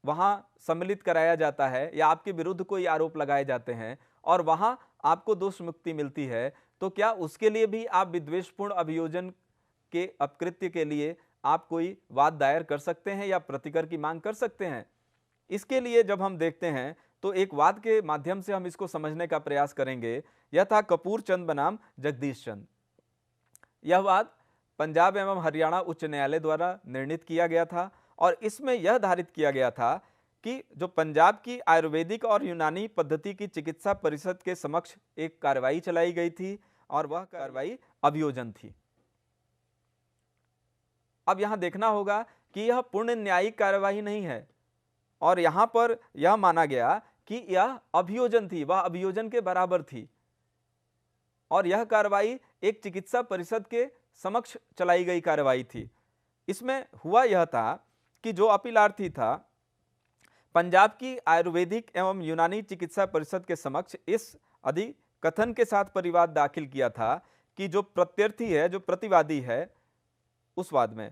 Speaker 2: वहां सम्मिलित कराया जाता है या आपके विरुद्ध कोई आरोप लगाए जाते हैं और वहां आपको दोष मुक्ति मिलती है, तो क्या उसके लिए भी आप विद्वेषपूर्ण अभियोजन के अपकृत्य के लिए आप कोई वाद दायर कर सकते हैं या प्रतिकर की मांग कर सकते हैं? इसके लिए जब हम देखते हैं तो एक वाद के माध्यम से हम इसको समझने का प्रयास करेंगे। यह था कपूर चंद बनाम जगदीश चंद। यह वाद पंजाब एवं हरियाणा उच्च न्यायालय द्वारा निर्णीत किया गया था और इसमें यह धारित किया गया था कि जो पंजाब की आयुर्वेदिक और यूनानी पद्धति की चिकित्सा परिषद के समक्ष एक कार्रवाई चलाई गई थी और वह कार्रवाई अभियोजन थी। अब यहां देखना होगा कि यह पूर्ण न्यायिक कार्यवाही नहीं है और यहां पर यह माना गया कि यह अभियोजन थी, वह अभियोजन के बराबर थी और यह कार्रवाई एक चिकित्सा परिषद के समक्ष चलाई गई कार्रवाई थी। इसमें हुआ यह था कि जो अपीलार्थी था पंजाब की आयुर्वेदिक एवं यूनानी चिकित्सा परिषद के समक्ष इस कथन के साथ परिवाद दाखिल किया था कि जो प्रत्यर्थी है, जो प्रतिवादी है, उस वाद में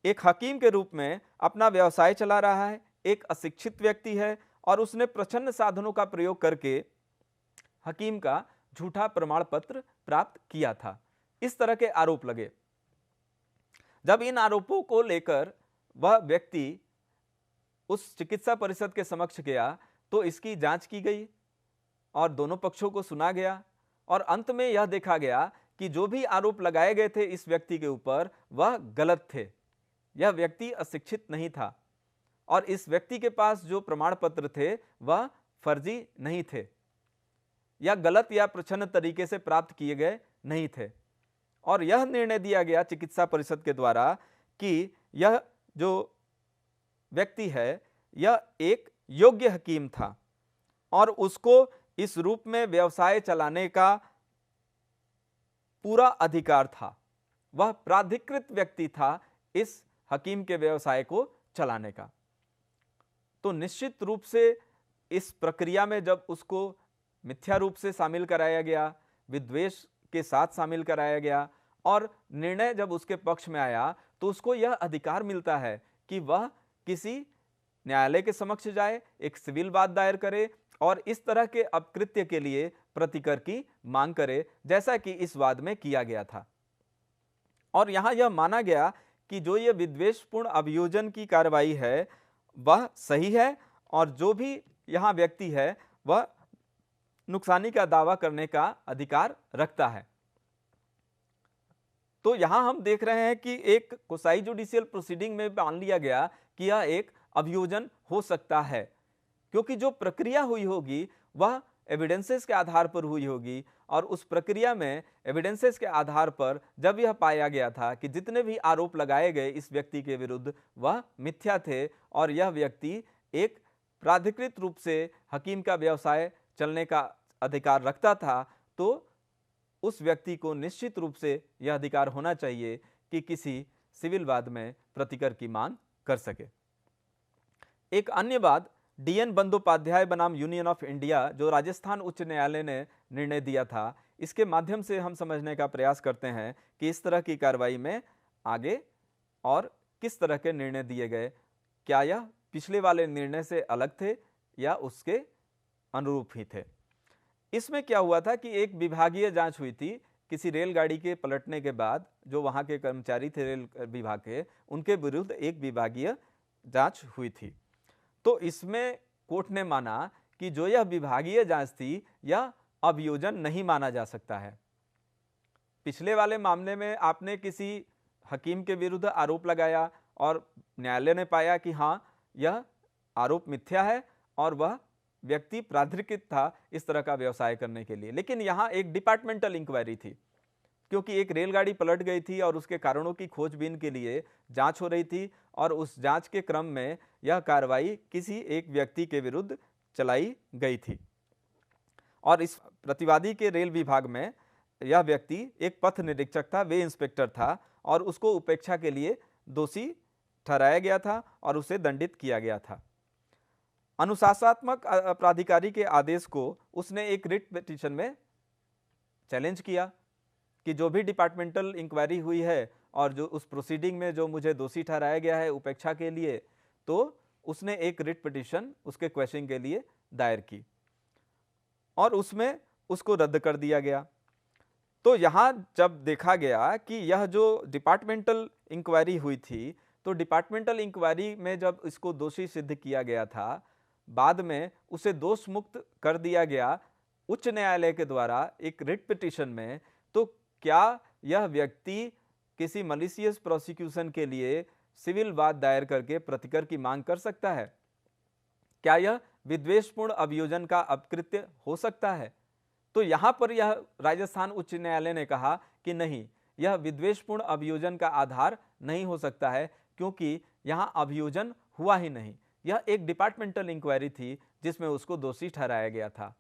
Speaker 2: एक हकीम के रूप में अपना व्यवसाय चला रहा है, एक अशिक्षित व्यक्ति है और उसने प्रच्छन्न साधनों का प्रयोग करके हकीम का झूठा प्रमाण पत्र प्राप्त किया था। इस तरह के आरोप लगे। जब इन आरोपों को लेकर वह व्यक्ति उस चिकित्सा परिषद के समक्ष गया तो इसकी जांच की गई और दोनों पक्षों को सुना गया और अंत में यह देखा गया कि जो भी आरोप लगाए गए थे इस व्यक्ति के ऊपर वह गलत थे। यह व्यक्ति अशिक्षित नहीं था और इस व्यक्ति के पास जो प्रमाण पत्र थे वह फर्जी नहीं थे या गलत या प्रच्छन्न तरीके से प्राप्त किए गए नहीं थे। और यह निर्णय दिया गया चिकित्सा परिषद के द्वारा कि यह जो व्यक्ति है यह एक योग्य हकीम था और उसको इस रूप में व्यवसाय चलाने का पूरा अधिकार था। वह प्राधिकृत व्यक्ति था इस हकीम के व्यवसाय को चलाने का। तो निश्चित रूप से इस प्रक्रिया में जब उसको मिथ्या रूप से शामिल कराया गया, विद्वेष के साथ शामिल कराया गया और निर्णय जब उसके पक्ष में आया तो उसको यह अधिकार मिलता है कि वह किसी न्यायालय के समक्ष जाए, एक सिविल वाद दायर करे और इस तरह के अपकृत्य के लिए प्रतिकर की मांग करे, जैसा कि इस वाद में किया गया था। और यहां यह माना गया कि जो यह विद्वेषपूर्ण अभियोजन की कार्रवाई है वह सही है और जो भी यहां व्यक्ति है वह नुकसानी का दावा करने का अधिकार रखता है। तो यहां हम देख रहे हैं कि एक कोसाई जुडिशियल प्रोसीडिंग में मान लिया गया कि यह एक अभियोजन हो सकता है, क्योंकि जो प्रक्रिया हुई होगी वह एविडेंसेस के आधार पर हुई होगी और उस प्रक्रिया में एविडेंसेस के आधार पर जब यह पाया गया था कि जितने भी आरोप लगाए गए इस व्यक्ति के विरुद्ध वह मिथ्या थे और यह व्यक्ति एक प्राधिकृत रूप से हकीम का व्यवसाय चलने का अधिकार रखता था, तो उस व्यक्ति को निश्चित रूप से यह अधिकार होना चाहिए कि किसी सिविल वाद में प्रतिकर की मांग कर सके। एक अन्य वाद डीएन बंदोपाध्याय बनाम यूनियन ऑफ इंडिया जो राजस्थान उच्च न्यायालय ने निर्णय दिया था, इसके माध्यम से हम समझने का प्रयास करते हैं कि इस तरह की कार्रवाई में आगे और किस तरह के निर्णय दिए गए, क्या यह पिछले वाले निर्णय से अलग थे या उसके अनुरूप ही थे। इसमें क्या हुआ था कि एक विभागीय जांच हुई थी किसी रेलगाड़ी के पलटने के बाद। जो वहां के कर्मचारी थे रेल विभाग के, उनके विरुद्ध एक विभागीय जांच हुई थी। तो इसमें कोर्ट ने माना कि जो यह विभागीय जांच थी यह अभियोजन नहीं माना जा सकता है। पिछले वाले मामले में आपने किसी हकीम के विरुद्ध आरोप लगाया और न्यायालय ने पाया कि हाँ यह आरोप मिथ्या है और वह व्यक्ति प्राधिकृत था इस तरह का व्यवसाय करने के लिए। लेकिन यहाँ एक डिपार्टमेंटल इंक्वायरी थी, क्योंकि एक रेलगाड़ी पलट गई थी और उसके कारणों की खोजबीन के लिए जांच हो रही थी और उस जांच के क्रम में यह कार्रवाई किसी एक व्यक्ति के विरुद्ध चलाई गई थी। और इस प्रतिवादी के रेल विभाग में यह व्यक्ति एक पथ निरीक्षक था, वे इंस्पेक्टर था और उसको उपेक्षा के लिए दोषी ठहराया गया था और उसे दंडित किया गया था। अनुशासनात्मक प्राधिकारी के आदेश को उसने एक रिट पिटीशन में चैलेंज किया कि जो भी डिपार्टमेंटल इंक्वायरी हुई है और जो उस प्रोसीडिंग में जो मुझे दोषी ठहराया गया है उपेक्षा के लिए, तो उसने एक रिट पिटीशन उसके क्वेश्चनिंग के लिए दायर की और उसमें उसको रद्द कर दिया गया। तो यहाँ जब देखा गया कि यह जो डिपार्टमेंटल इंक्वायरी हुई थी, तो डिपार्टमेंटल इंक्वायरी में जब इसको दोषी सिद्ध किया गया था, बाद में उसे दोष मुक्त कर दिया गया उच्च न्यायालय के द्वारा एक रिट पिटीशन में, तो क्या यह व्यक्ति किसी मलिशियस प्रोसिक्यूशन के लिए सिविल वाद दायर करके प्रतिकर की मांग कर सकता है? क्या यह विद्वेषपूर्ण अभियोजन का अपकृत्य हो सकता है? तो यहां पर यह राजस्थान उच्च न्यायालय ने कहा कि नहीं, यह विद्वेषपूर्ण अभियोजन का आधार नहीं हो सकता है, क्योंकि यहां अभियोजन हुआ ही नहीं। यह एक डिपार्टमेंटल इंक्वायरी थी जिसमें उसको दोषी ठहराया गया था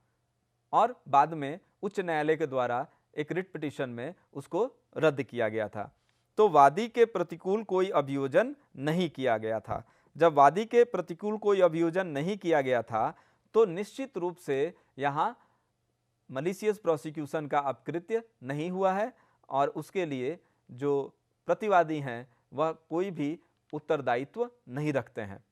Speaker 2: और बाद में उच्च न्यायालय के द्वारा एक रिट पिटीशन में उसको रद्द किया गया था। तो वादी के प्रतिकूल कोई अभियोजन नहीं किया गया था। जब वादी के प्रतिकूल कोई अभियोजन नहीं किया गया था तो निश्चित रूप से यहाँ मलिशियस प्रोसिक्यूशन का अपकृत्य नहीं हुआ है और उसके लिए जो प्रतिवादी हैं वह कोई भी उत्तरदायित्व नहीं रखते हैं।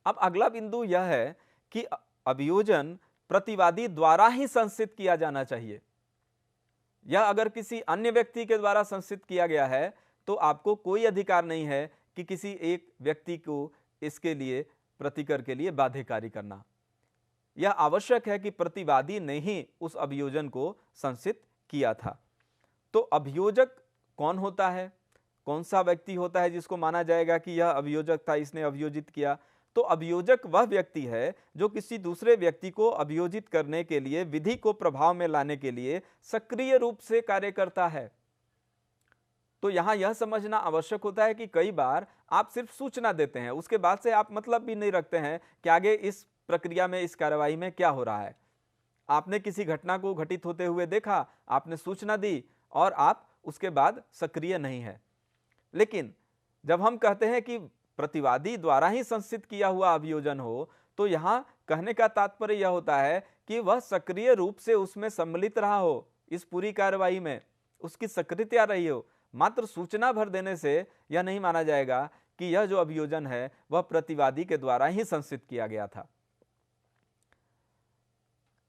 Speaker 2: अब अगला बिंदु यह है कि अभियोजन प्रतिवादी द्वारा ही संसिद्ध किया जाना चाहिए। यह अगर किसी अन्य व्यक्ति के द्वारा संसिद्ध किया गया है तो आपको कोई अधिकार नहीं है कि किसी एक व्यक्ति को इसके लिए प्रतिकर के लिए बाध्यकारी करना। यह आवश्यक है कि प्रतिवादी ने ही उस अभियोजन को संसिद्ध किया था। तो अभियोजक कौन होता है, कौन सा व्यक्ति होता है जिसको माना जाएगा कि यह अभियोजक था, इसने अभियोजित किया? तो अभियोजक वह व्यक्ति है जो किसी दूसरे व्यक्ति को अभियोजित करने के लिए, विधि को प्रभाव में लाने के लिए सक्रिय रूप से कार्य करता है। तो यहां यह समझना आवश्यक होता है कि कई बार आप सिर्फ सूचना देते हैं, उसके बाद से आप मतलब भी नहीं रखते हैं कि आगे इस प्रक्रिया में, इस कार्रवाई में क्या हो रहा है। आपने किसी घटना को घटित होते हुए देखा, आपने सूचना दी और आप उसके बाद सक्रिय नहीं है। लेकिन जब हम कहते हैं कि प्रतिवादी द्वारा ही संसिद्ध किया हुआ अभियोजन हो, तो यहां कहने का तात्पर्य यह होता है कि वह सक्रिय रूप से उसमें सम्मिलित रहा हो, इस पूरी कार्रवाई में उसकी सक्रियता रही हो। मात्र सूचना भर देने से यह नहीं माना जाएगा कि यह जो अभियोजन है वह प्रतिवादी के द्वारा ही संसिद्ध किया गया था।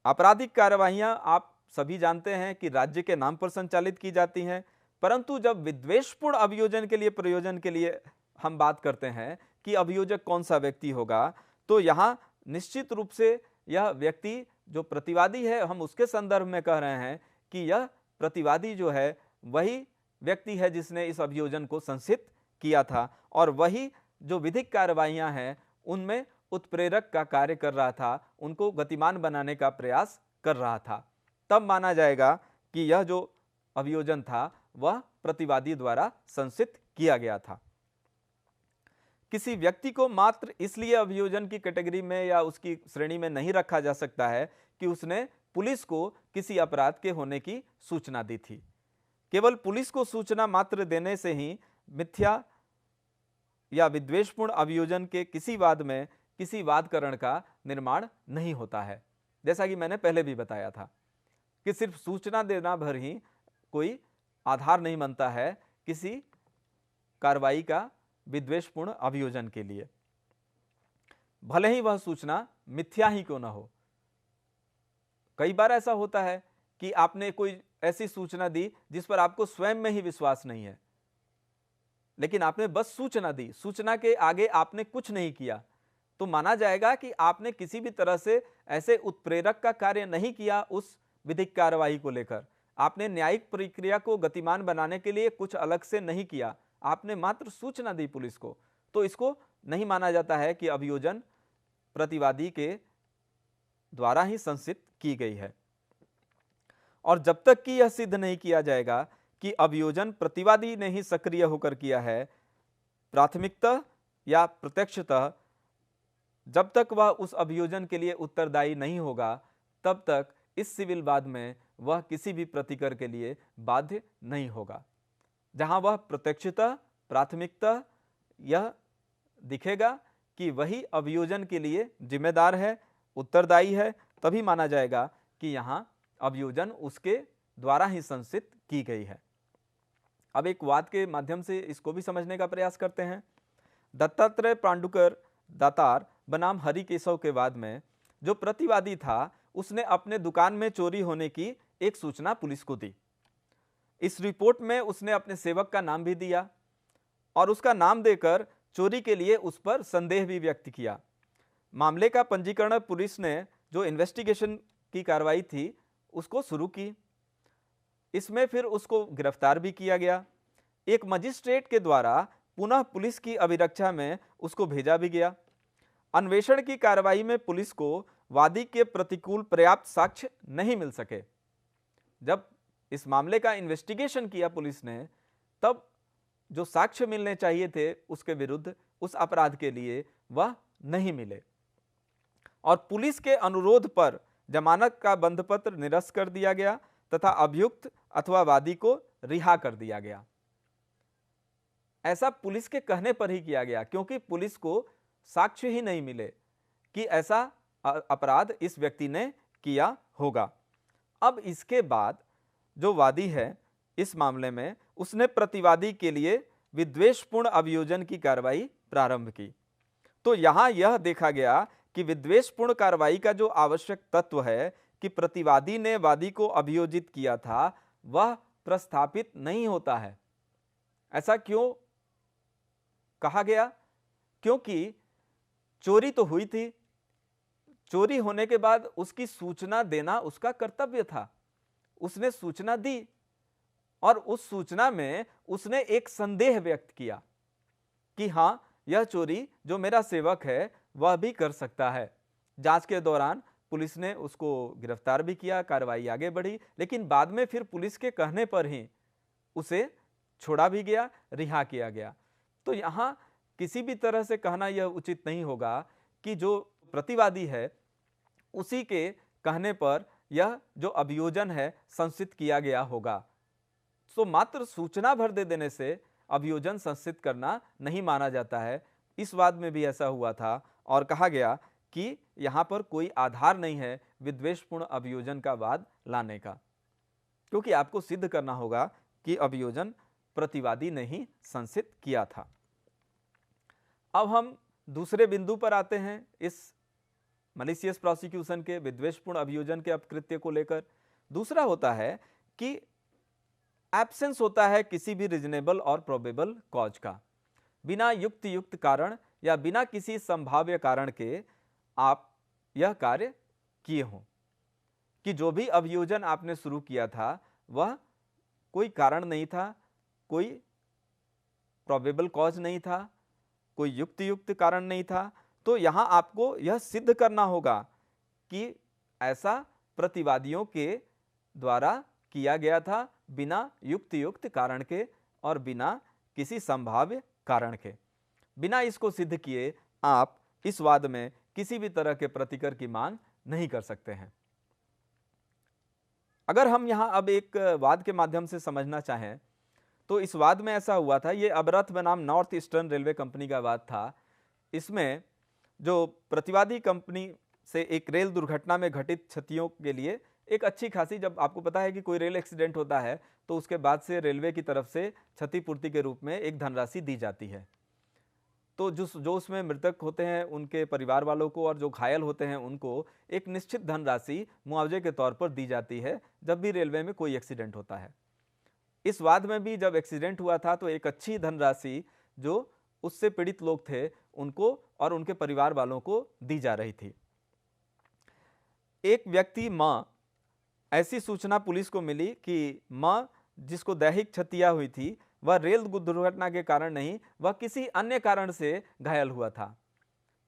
Speaker 2: आपराधिक कार्रवाइयां आप सभी जानते हैं कि राज्य के नाम पर संचालित की जाती हैं, परंतु जब विद्वेषपूर्ण अभियोजन के लिए, प्रयोजन के लिए हम बात करते हैं कि अभियोजक कौन सा व्यक्ति होगा, तो यहां निश्चित रूप से यह व्यक्ति जो प्रतिवादी है, हम उसके संदर्भ में कह रहे हैं कि यह प्रतिवादी जो है वही व्यक्ति है जिसने इस अभियोजन को संसिद्ध किया था और वही जो विधिक कार्रवाइयां हैं उनमें उत्प्रेरक का कार्य कर रहा था, उनको गतिमान बनाने का प्रयास कर रहा था। तब माना जाएगा कि यह जो अभियोजन था वह प्रतिवादी द्वारा संसिद्ध किया गया था। किसी व्यक्ति को मात्र इसलिए अभियोजन की कैटेगरी में या उसकी श्रेणी में नहीं रखा जा सकता है कि उसने पुलिस को किसी अपराध के होने की सूचना दी थी। केवल पुलिस को सूचना मात्र देने से ही मिथ्या या विद्वेषपूर्ण अभियोजन के किसी वाद में किसी वादकरण का निर्माण नहीं होता है। जैसा कि मैंने पहले भी बताया था कि सिर्फ सूचना देना भर ही कोई आधार नहीं बनता है किसी कार्रवाई का विद्वेषपूर्ण अभियोजन के लिए, भले ही वह सूचना मिथ्या ही क्यों न हो। कई बार ऐसा होता है कि आपने कोई ऐसी सूचना दी जिस पर आपको स्वयं में ही विश्वास नहीं है, लेकिन आपने बस सूचना दी, सूचना के आगे आपने कुछ नहीं किया, तो माना जाएगा कि आपने किसी भी तरह से ऐसे उत्प्रेरक का कार्य नहीं किया उस विधिक कार्रवाई को लेकर। आपने न्यायिक प्रक्रिया को गतिमान बनाने के लिए कुछ अलग से नहीं किया, आपने मात्र सूचना दी पुलिस को। तो इसको नहीं माना जाता है कि अभियोजन प्रतिवादी के द्वारा ही संसिद्ध की गई है। और जब तक कि यह सिद्ध नहीं किया जाएगा कि अभियोजन प्रतिवादी ने ही सक्रिय होकर किया है, प्राथमिकतः या प्रत्यक्षतः, जब तक वह उस अभियोजन के लिए उत्तरदायी नहीं होगा, तब तक इस सिविल वाद में वह किसी भी प्रतिकर के लिए बाध्य नहीं होगा। जहां वह प्रत्यक्षतः, प्राथमिकतः यह दिखेगा कि वही अभियोजन के लिए जिम्मेदार है, उत्तरदायी है, तभी माना जाएगा कि यहां अभियोजन उसके द्वारा ही संसिद्ध की गई है। अब एक वाद के माध्यम से इसको भी समझने का प्रयास करते हैं। दत्तात्रेय पांडुकर दातार बनाम हरिकेशव के वाद में जो प्रतिवादी था उसने अपने दुकान में चोरी होने की एक सूचना पुलिस को दी। इस रिपोर्ट में उसने अपने सेवक का नाम भी दिया और उसका नाम देकर चोरी के लिए उस पर संदेह भी व्यक्त किया। मामले का पंजीकरण पुलिस ने जो इन्वेस्टिगेशन की कार्रवाई थी उसको शुरू की। इसमें फिर उसको गिरफ्तार भी किया गया। एक मजिस्ट्रेट के द्वारा पुनः पुलिस की अभिरक्षा में उसको भेजा भी गया। अन्वेषण की कार्रवाई में पुलिस को वादी के प्रतिकूल पर्याप्त साक्ष्य नहीं मिल सके। जब इस मामले का इन्वेस्टिगेशन किया पुलिस ने, तब जो साक्ष्य मिलने चाहिए थे उसके विरुद्ध, उस अपराध के लिए, वह नहीं मिले और पुलिस के अनुरोध पर जमानत का बंधपत्र निरस्त कर दिया गया तथा अभियुक्त अथवा वादी को रिहा कर दिया गया। ऐसा पुलिस के कहने पर ही किया गया क्योंकि पुलिस को साक्ष्य ही नहीं मिले कि ऐसा अपराध इस व्यक्ति ने किया होगा। अब इसके बाद जो वादी है इस मामले में, उसने प्रतिवादी के लिए विद्वेषपूर्ण अभियोजन की कार्रवाई प्रारंभ की। तो यहां यह देखा गया कि विद्वेषपूर्ण कार्रवाई का जो आवश्यक तत्व है कि प्रतिवादी ने वादी को अभियोजित किया था, वह प्रस्थापित नहीं होता है। ऐसा क्यों कहा गया? क्योंकि चोरी तो हुई थी, चोरी होने के बाद उसकी सूचना देना उसका कर्तव्य था। उसने सूचना दी और उस सूचना में उसने एक संदेह व्यक्त किया कि हां, यह चोरी जो मेरा सेवक है वह भी कर सकता है। जांच के दौरान पुलिस ने उसको गिरफ्तार भी किया, कार्रवाई आगे बढ़ी, लेकिन बाद में फिर पुलिस के कहने पर ही उसे छोड़ा भी गया, रिहा किया गया। तो यहां किसी भी तरह से कहना यह उचित नहीं होगा कि जो प्रतिवादी है उसी के कहने पर यह जो अभियोजन है संसिद्ध किया गया होगा। तो मात्र सूचना भर दे देने से अभियोजन संसिद्ध करना नहीं माना जाता है। इस वाद में भी ऐसा हुआ था और कहा गया कि यहां पर कोई आधार नहीं है विद्वेषपूर्ण अभियोजन का वाद लाने का, क्योंकि आपको सिद्ध करना होगा कि अभियोजन प्रतिवादी ने ही संसिद्ध किया था। अब हम दूसरे बिंदु पर आते हैं इस मलिशियस प्रोसिक्यूशन के, विद्वेषपूर्ण अभियोजन के अपकृत्य को लेकर। दूसरा होता है कि एब्सेंस होता है किसी भी रीजनेबल और प्रोबेबल कॉज का। बिना युक्त कारण या बिना किसी संभाव्य कारण के आप यह कार्य किए हों, कि जो भी अभियोजन आपने शुरू किया था वह कोई कारण नहीं था, कोई प्रोबेबल कॉज नहीं था, कोई युक्त कारण नहीं था। तो यहां आपको यह सिद्ध करना होगा कि ऐसा प्रतिवादियों के द्वारा किया गया था बिना युक्त कारण के और बिना किसी संभाव्य कारण के। बिना इसको सिद्ध किए आप इस वाद में किसी भी तरह के प्रतिकर की मांग नहीं कर सकते हैं। अगर हम यहां अब एक वाद के माध्यम से समझना चाहें तो इस वाद में ऐसा हुआ था, ये अबरथ बनाम नॉर्थ ईस्टर्न रेलवे कंपनी का वाद था। इसमें जो प्रतिवादी कंपनी से एक रेल दुर्घटना में घटित क्षतियों के लिए एक अच्छी खासी, जब आपको पता है कि कोई रेल एक्सीडेंट होता है तो उसके बाद से रेलवे की तरफ से क्षतिपूर्ति के रूप में एक धनराशि दी जाती है। तो जो उसमें मृतक होते हैं उनके परिवार वालों को और जो घायल होते हैं उनको एक निश्चित धनराशि मुआवजे के तौर पर दी जाती है जब भी रेलवे में कोई एक्सीडेंट होता है। इस वाद में भी जब एक्सीडेंट हुआ था तो एक अच्छी धनराशि जो उससे पीड़ित लोग थे उनको और उनके परिवार वालों को दी जा रही थी। एक व्यक्ति मां, ऐसी सूचना पुलिस को मिली कि मां जिसको दैहिक क्षतियां हुई थी वह रेल दुर्घटना के कारण नहीं, वह किसी अन्य कारण से घायल हुआ था।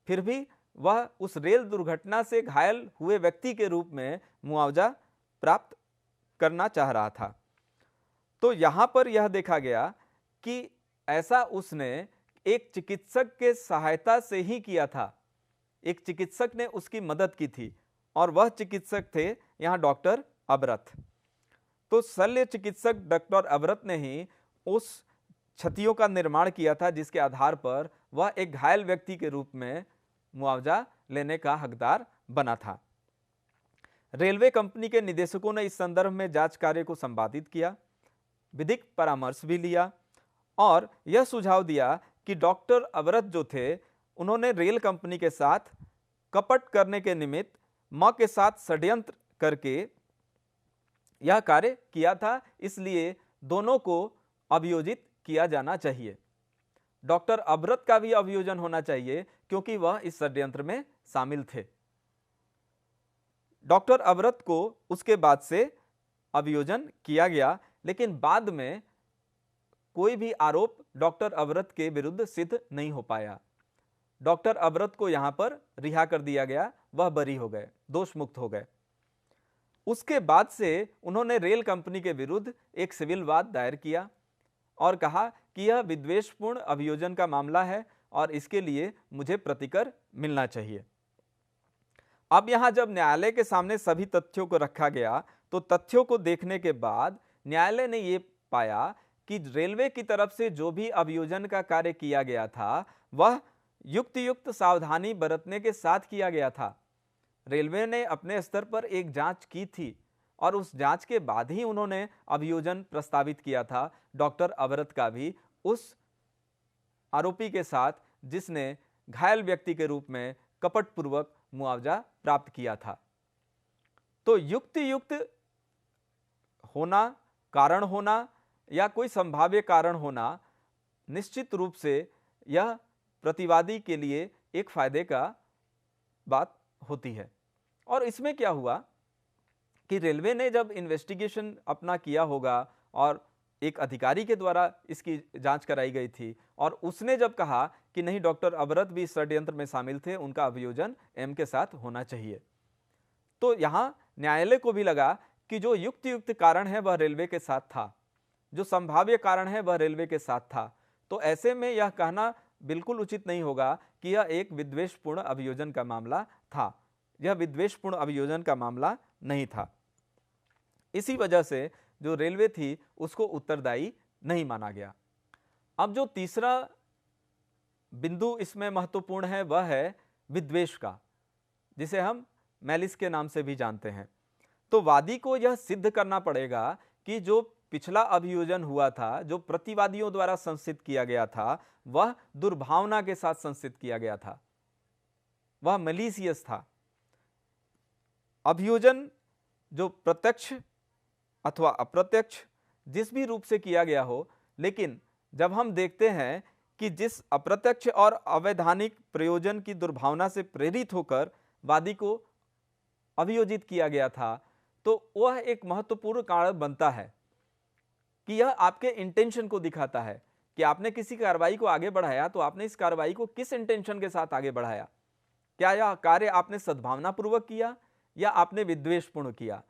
Speaker 2: फिर भी वह उस रेल दुर्घटना से घायल हुए व्यक्ति के रूप में मुआवजा प्राप्त करना चाह रहा था। तो यहां पर यह देखा गया कि ऐसा उसने एक चिकित्सक के सहायता से ही किया था। एक चिकित्सक ने उसकी मदद की थी और वह चिकित्सक थे यहां डॉक्टर अबरथ। तो शल्य चिकित्सक डॉक्टर अबरथ ने ही उस क्षतियों का निर्माण किया था जिसके आधार पर वह एक घायल व्यक्ति के रूप में मुआवजा लेने का हकदार बना था। रेलवे कंपनी के निदेशकों ने इस संदर्भ में जांच कार्य को संपादित किया, विधिक परामर्श भी लिया और यह सुझाव दिया कि डॉक्टर अबरथ जो थे उन्होंने रेल कंपनी के साथ कपट करने के निमित्त मां के साथ षड्यंत्र करके यह कार्य किया था, इसलिए दोनों को अभियोजित किया जाना चाहिए। डॉक्टर अबरथ का भी अभियोजन होना चाहिए क्योंकि वह इस षड्यंत्र में शामिल थे। डॉक्टर अबरथ को उसके बाद से अभियोजन किया गया, लेकिन बाद में कोई भी आरोप डॉक्टर अबरथ के विरुद्ध सिद्ध नहीं हो पाया। डॉक्टर अबरथ को यहां पर रिहा कर दिया गया, वह बरी हो गए, दोष मुक्त हो गए। उसके बाद से उन्होंने रेल कंपनी के विरुद्ध एक सिविल वाद दायर किया और कहा कि यह विद्वेषपूर्ण अभियोजन का मामला है और इसके लिए मुझे प्रतिकर मिलना चाहिए। अब यहां जब न्यायालय के सामने सभी तथ्यों को रखा गया तो तथ्यों को देखने के बाद न्यायालय ने यह पाया कि रेलवे की तरफ से जो भी अभियोजन का कार्य किया गया था वह युक्त सावधानी बरतने के साथ किया गया था। रेलवे ने अपने स्तर पर एक जांच की थी और उस जांच के बाद ही उन्होंने अभियोजन प्रस्तावित किया था डॉक्टर अवरत का भी उस आरोपी के साथ जिसने घायल व्यक्ति के रूप में कपटपूर्वक मुआवजा प्राप्त किया था। तो युक्त होना, कारण होना या कोई संभाव्य कारण होना निश्चित रूप से यह प्रतिवादी के लिए एक फायदे का बात होती है। और इसमें क्या हुआ कि रेलवे ने जब इन्वेस्टिगेशन अपना किया होगा और एक अधिकारी के द्वारा इसकी जांच कराई गई थी और उसने जब कहा कि नहीं, डॉक्टर अवरत भी इस षड्यंत्र में शामिल थे, उनका अभियोजन एम के साथ होना चाहिए, तो यहां न्यायालय को भी लगा कि जो युक्त कारण है वह रेलवे के साथ था, जो संभाव्य कारण है वह रेलवे के साथ था। तो ऐसे में यह कहना बिल्कुल उचित नहीं होगा कि यह एक विद्वेषपूर्ण अभियोजन का मामला था। यह विद्वेषपूर्ण अभियोजन का मामला नहीं था। इसी वजह से जो रेलवे थी उसको उत्तरदायी नहीं माना गया। अब जो तीसरा बिंदु इसमें महत्वपूर्ण है वह है विद्वेष का, जिसे हम मैलिस के नाम से भी जानते हैं। तो वादी को यह सिद्ध करना पड़ेगा कि जो पिछला अभियोजन हुआ था, जो प्रतिवादियों द्वारा संसिद्ध किया गया था, वह दुर्भावना के साथ संसिद्ध किया गया था, वह मलिशियस था। अभियोजन जो प्रत्यक्ष अथवा अप्रत्यक्ष जिस भी रूप से किया गया हो, लेकिन जब हम देखते हैं कि जिस अप्रत्यक्ष और अवैधानिक प्रयोजन की दुर्भावना से प्रेरित होकर वादी को अभियोजित किया गया था, तो वह एक महत्वपूर्ण कारण बनता है कि यह आपके इंटेंशन को दिखाता है कि आपने किसी कार्रवाई को आगे बढ़ाया तो आपने इस कार्रवाई को किस इंटेंशन के साथ आगे बढ़ाया। क्या यह कार्य आपने सद्भावनापूर्वक किया या आपने विद्वेषपूर्ण किया।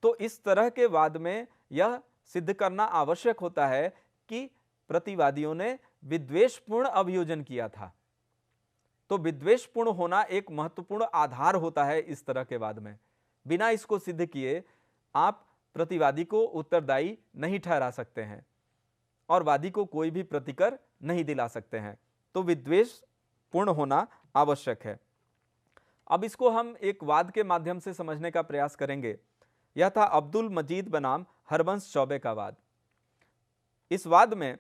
Speaker 2: तो इस तरह के वाद में यह सिद्ध करना आवश्यक होता है कि प्रतिवादियों ने विद्वेषपूर्ण अभियोजन किया था। तो विद्वेषपूर्ण होना एक महत्वपूर्ण आधार होता है इस तरह के वाद में। बिना इसको सिद्ध किए आप प्रतिवादी को उत्तरदायी नहीं ठहरा सकते हैं और वादी को कोई भी प्रतिकर नहीं दिला सकते हैं। तो विद्वेषपूर्ण होना आवश्यक है। अब इसको हम एक वाद के माध्यम से समझने का प्रयास करेंगे। यह था अब्दुल मजीद बनाम हरबंस चौबे का वाद। इस वाद में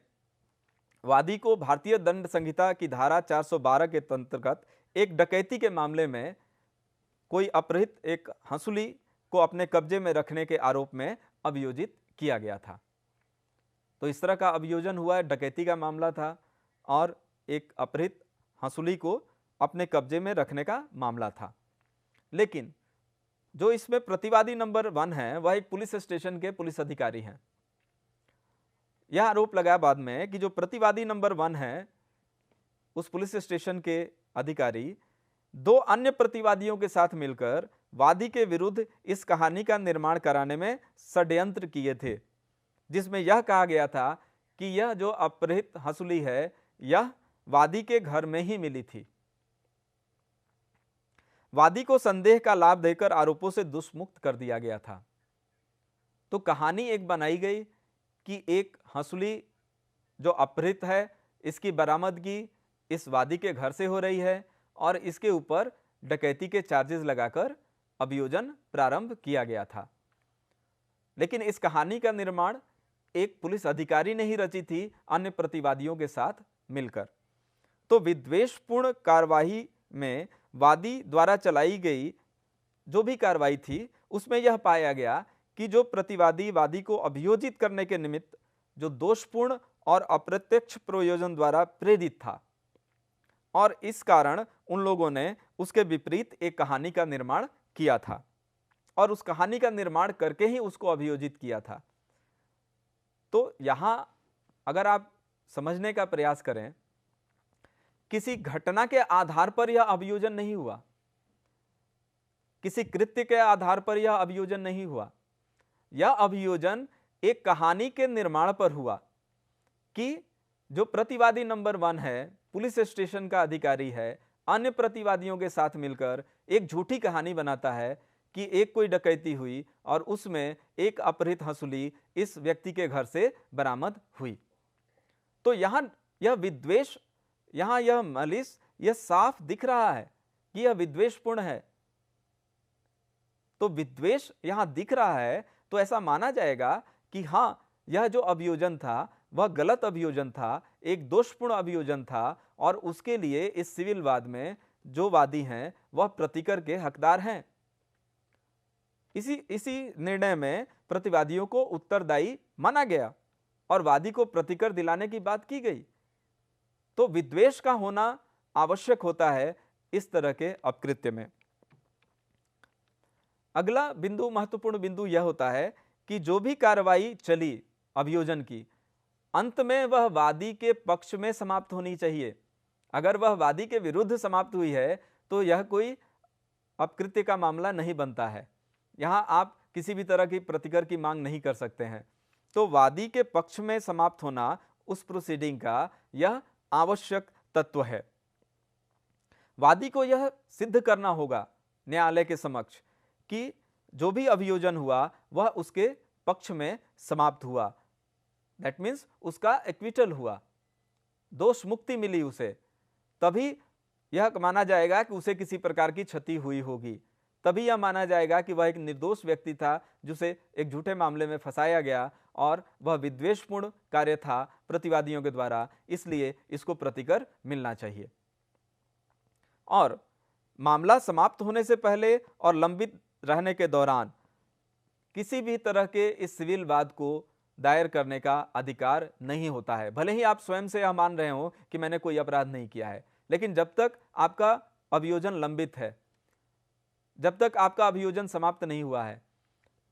Speaker 2: वादी को भारतीय दंड संहिता की धारा 412 के अंतर्गत एक डकैती के मामले में कोई अपहृत एक हंसुली को अपने कब्जे में रखने के आरोप में अभियोजित किया गया था। तो इस तरह का अभियोजन हुआ, डकैती का मामला था और एक अपहृत हंसुली को अपने कब्जे में रखने का मामला था। लेकिन जो इसमें प्रतिवादी नंबर 1 है वह एक पुलिस स्टेशन के पुलिस अधिकारी हैं। यह आरोप लगाया बाद में कि जो प्रतिवादी नंबर 1 है उस पुलिस स्टेशन के अधिकारी 2 अन्य प्रतिवादियों के साथ मिलकर वादी के विरुद्ध इस कहानी का निर्माण कराने में षड्यंत्र किए थे, जिसमें यह कहा गया था कि यह जो अपहृत हंसुली है यह वादी के घर में ही मिली थी। वादी को संदेह का लाभ देकर आरोपों से दुष्मुक्त कर दिया गया था। तो कहानी एक बनाई गई कि एक हंसुली जो अपहृत है इसकी बरामदगी इस वादी के घर से हो रही है और इसके ऊपर डकैती के चार्जेस लगाकर अभियोजन प्रारंभ किया गया था। लेकिन इस कहानी का निर्माण एक पुलिस अधिकारी ने ही रची थी अन्य प्रतिवादियों के साथ मिलकर। तो विद्वेषपूर्ण कार्रवाई में वादी द्वारा चलाई गई जो भी कार्रवाई थी उसमें यह पाया गया कि जो प्रतिवादी वादी को अभियोजित करने के निमित्त जो दोषपूर्ण और अप्रत्यक्ष प्रयोजन द्वारा प्रेरित था और इस कारण उन लोगों ने उसके विपरीत एक कहानी का निर्माण किया था और उस कहानी का निर्माण करके ही उसको अभियोजित किया था। तो यहां अगर आप समझने का प्रयास करें, किसी घटना के आधार पर यह अभियोजन नहीं हुआ, किसी कृत्य के आधार पर यह अभियोजन नहीं हुआ। यह अभियोजन एक कहानी के निर्माण पर हुआ कि जो प्रतिवादी नंबर 1 है, पुलिस स्टेशन का अधिकारी है, अन्य प्रतिवादियों के साथ मिलकर एक झूठी कहानी बनाता है कि एक कोई डकैती हुई और उसमें एक अपहृत हंसुली इस व्यक्ति के घर से बरामद हुई। तो यहां यह विद्वेष, यहां यह मलिस, यह साफ दिख रहा है कि यह विद्वेषपूर्ण है। तो विद्वेष यहां दिख रहा है तो ऐसा माना जाएगा कि हां, यह जो अभियोजन था वह गलत अभियोजन था, एक दोषपूर्ण अभियोजन था, और उसके लिए इस सिविल वाद में जो वादी हैं वह प्रतिकर के हकदार हैं। इसी निर्णय में प्रतिवादियों को उत्तरदायी माना गया और वादी को प्रतिकर दिलाने की बात की गई। तो विद्वेष का होना आवश्यक होता है इस तरह के अपकृत्य में। अगला बिंदु, महत्वपूर्ण बिंदु यह होता है कि जो भी कार्रवाई चली अभियोजन की, अंत में वह वादी के पक्ष में समाप्त होनी चाहिए। अगर वह वादी के विरुद्ध समाप्त हुई है तो यह कोई अपकृत्य का मामला नहीं बनता है। यहां आप किसी भी तरह की प्रतिकर की मांग नहीं कर सकते हैं। तो वादी के पक्ष में समाप्त होना उस प्रोसीडिंग का यह आवश्यक तत्व है। वादी को यह सिद्ध करना होगा न्यायालय के समक्ष कि जो भी अभियोजन हुआ वह उसके पक्ष में समाप्त हुआ। दैट मीन्स उसका एक्विटल हुआ, दोष मुक्ति मिली उसे। तभी यह माना जाएगा कि उसे किसी प्रकार की क्षति हुई होगी। तभी यह माना जाएगा कि वह एक निर्दोष व्यक्ति था जिसे एक झूठे मामले में फंसाया गया और वह विद्वेषपूर्ण कार्य था प्रतिवादियों के द्वारा, इसलिए इसको प्रतिकर मिलना चाहिए। और मामला समाप्त होने से पहले और लंबित रहने के दौरान किसी भी तरह के इस सिविल वाद को दायर करने का अधिकार नहीं होता है। भले ही आप स्वयं से यह मान रहे हो कि मैंने कोई अपराध नहीं किया है, लेकिन जब तक आपका अभियोजन लंबित है, जब तक आपका अभियोजन समाप्त नहीं हुआ है,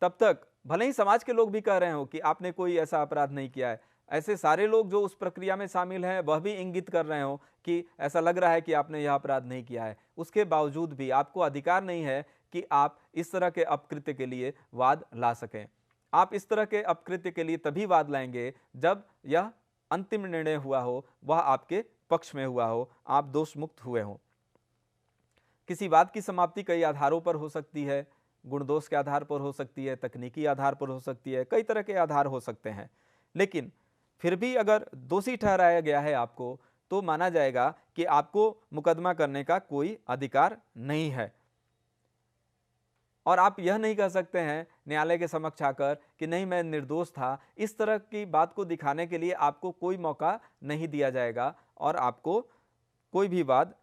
Speaker 2: तब तक भले ही समाज के लोग भी कह रहे हो कि आपने कोई ऐसा अपराध नहीं किया है, ऐसे सारे लोग जो उस प्रक्रिया में शामिल हैं वह भी इंगित कर रहे हो कि ऐसा लग रहा है कि आपने यह अपराध नहीं किया है, उसके बावजूद भी आपको अधिकार नहीं है कि आप इस तरह के अपकृत्य के लिए वाद ला सकें। आप इस तरह के अपकृत्य के लिए तभी वाद लाएंगे जब यह अंतिम निर्णय हुआ हो, वह आपके पक्ष में हुआ हो, आप दोष मुक्त हुए हो। किसी वाद की समाप्ति कई आधारों पर हो सकती है, गुण दोष के आधार पर हो सकती है, तकनीकी आधार पर हो सकती है, कई तरह के आधार हो सकते हैं। लेकिन फिर भी अगर दोषी ठहराया गया है आपको, तो माना जाएगा कि आपको मुकदमा करने का कोई अधिकार नहीं है। और आप यह नहीं कह सकते हैं न्यायालय के समक्ष आकर कि नहीं, मैं निर्दोष था। इस तरह की बात को दिखाने के लिए आपको कोई मौका नहीं दिया जाएगा और आपको कोई भी वाद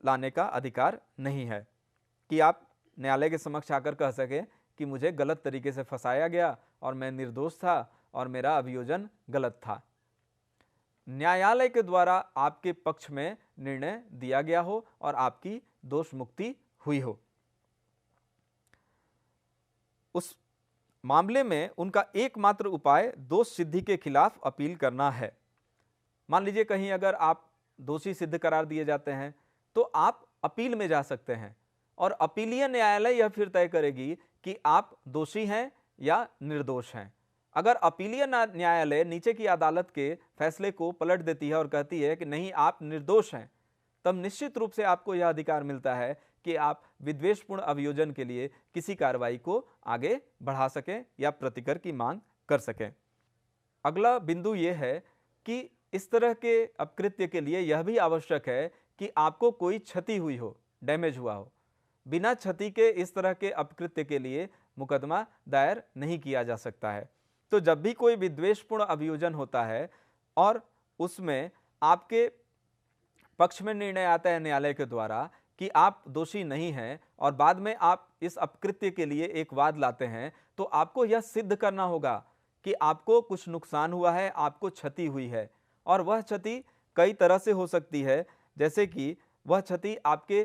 Speaker 2: लाने का अधिकार नहीं है कि आप न्यायालय के समक्ष आकर कह सके कि मुझे गलत तरीके से फंसाया गया और मैं निर्दोष था और मेरा अभियोजन गलत था। न्यायालय के द्वारा आपके पक्ष में निर्णय दिया गया हो और आपकी दोष मुक्ति हुई हो। उस मामले में उनका एकमात्र उपाय दोष सिद्धि के खिलाफ अपील करना है। मान लीजिए कहीं अगर आप दोषी सिद्ध करार दिए जाते हैं तो आप अपील में जा सकते हैं और अपीलीय न्यायालय यह फिर तय करेगी कि आप दोषी हैं या निर्दोष हैं। अगर अपीलीय न्यायालय नीचे की अदालत के फैसले को पलट देती है और कहती है कि नहीं, आप निर्दोष हैं, तब निश्चित रूप से आपको यह अधिकार मिलता है कि आप विद्वेषपूर्ण अभियोजन के लिए किसी कार्रवाई को आगे बढ़ा सकें या प्रतिकर की मांग कर सकें। अगला बिंदु यह है कि इस तरह के अपकृत्य के लिए यह भी आवश्यक है कि आपको कोई क्षति हुई हो, डैमेज हुआ हो। बिना क्षति के इस तरह के अपकृत्य के लिए मुकदमा दायर नहीं किया जा सकता है। तो जब भी कोई विद्वेषपूर्ण अभियोजन होता है और उसमें आपके पक्ष में निर्णय आता है न्यायालय के द्वारा कि आप दोषी नहीं हैं और बाद में आप इस अपकृत्य के लिए एक वाद लाते हैं, तो आपको यह सिद्ध करना होगा कि आपको कुछ नुकसान हुआ है, आपको क्षति हुई है। और वह क्षति कई तरह से हो सकती है, जैसे कि वह क्षति आपके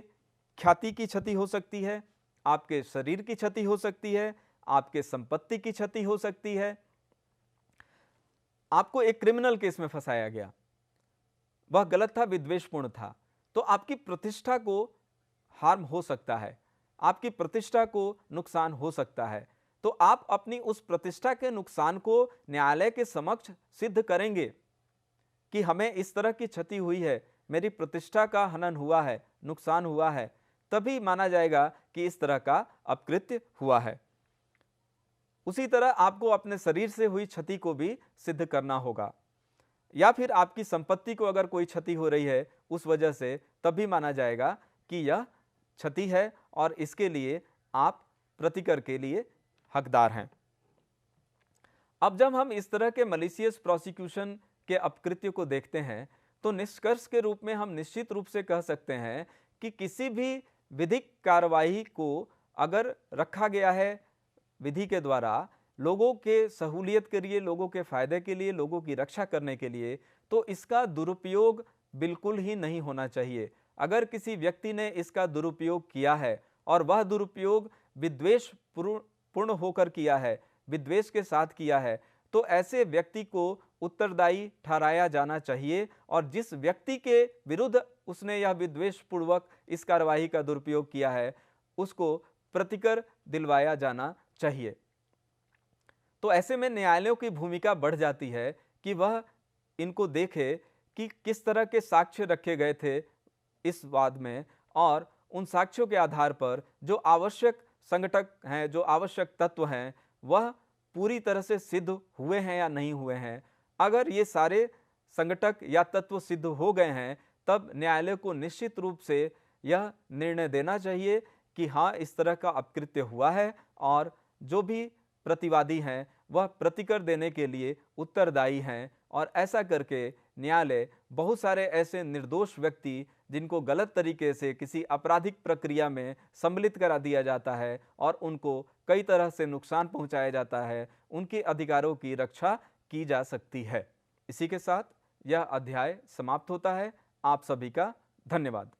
Speaker 2: ख्याति की क्षति हो सकती है, आपके शरीर की क्षति हो सकती है, आपके संपत्ति की क्षति हो सकती है। आपको एक क्रिमिनल केस में फंसाया गया, वह गलत था, विद्वेषपूर्ण था, तो आपकी प्रतिष्ठा को हार्म हो सकता है, आपकी प्रतिष्ठा को नुकसान हो सकता है। तो आप अपनी उस प्रतिष्ठा के नुकसान को न्यायालय के समक्ष सिद्ध करेंगे कि हमें इस तरह की क्षति हुई है, मेरी प्रतिष्ठा का हनन हुआ है, नुकसान हुआ है, तभी माना जाएगा कि इस तरह का अपकृत्य हुआ है। उसी तरह आपको अपने शरीर से हुई क्षति को भी सिद्ध करना होगा, या फिर आपकी संपत्ति को अगर कोई क्षति हो रही है उस वजह से, तब भी माना जाएगा कि यह क्षति है और इसके लिए आप प्रतिकर के लिए हकदार हैं। अब जब हम इस तरह के मलिशियस प्रोसिक्यूशन के अपकृत्य को देखते हैं तो निष्कर्ष के रूप में हम निश्चित रूप से कह सकते हैं कि किसी भी विधिक कार्रवाई को अगर रखा गया है विधि के द्वारा लोगों के सहूलियत के लिए, लोगों के फायदे के लिए, लोगों की रक्षा करने के लिए, तो इसका दुरुपयोग बिल्कुल ही नहीं होना चाहिए। अगर किसी व्यक्ति ने इसका दुरुपयोग किया है और वह दुरुपयोग विद्वेष पूर्ण होकर किया है, विद्वेष के साथ किया है, तो ऐसे व्यक्ति को उत्तरदायी ठहराया जाना चाहिए और जिस व्यक्ति के विरुद्ध उसने यह विद्वेष पूर्वक इस कार्यवाही का दुरुपयोग किया है उसको प्रतिकर दिलवाया जाना चाहिए। तो ऐसे में न्यायालयों की भूमिका बढ़ जाती है कि वह इनको देखे कि किस तरह के साक्ष्य रखे गए थे इस वाद में और उन साक्ष्यों के आधार पर जो आवश्यक संघटक हैं, जो आवश्यक तत्व हैं, वह पूरी तरह से सिद्ध हुए हैं या नहीं हुए हैं। अगर ये सारे संघटक या तत्व सिद्ध हो गए हैं तब न्यायालय को निश्चित रूप से यह निर्णय देना चाहिए कि हाँ, इस तरह का अपकृत्य हुआ है और जो भी प्रतिवादी हैं वह प्रतिकर देने के लिए उत्तरदायी हैं। और ऐसा करके न्यायालय बहुत सारे ऐसे निर्दोष व्यक्ति जिनको गलत तरीके से किसी आपराधिक प्रक्रिया में सम्मिलित करा दिया जाता है और उनको कई तरह से नुकसान पहुंचाया जाता है, उनके अधिकारों की रक्षा की जा सकती है। इसी के साथ यह अध्याय समाप्त होता है। आप सभी का धन्यवाद।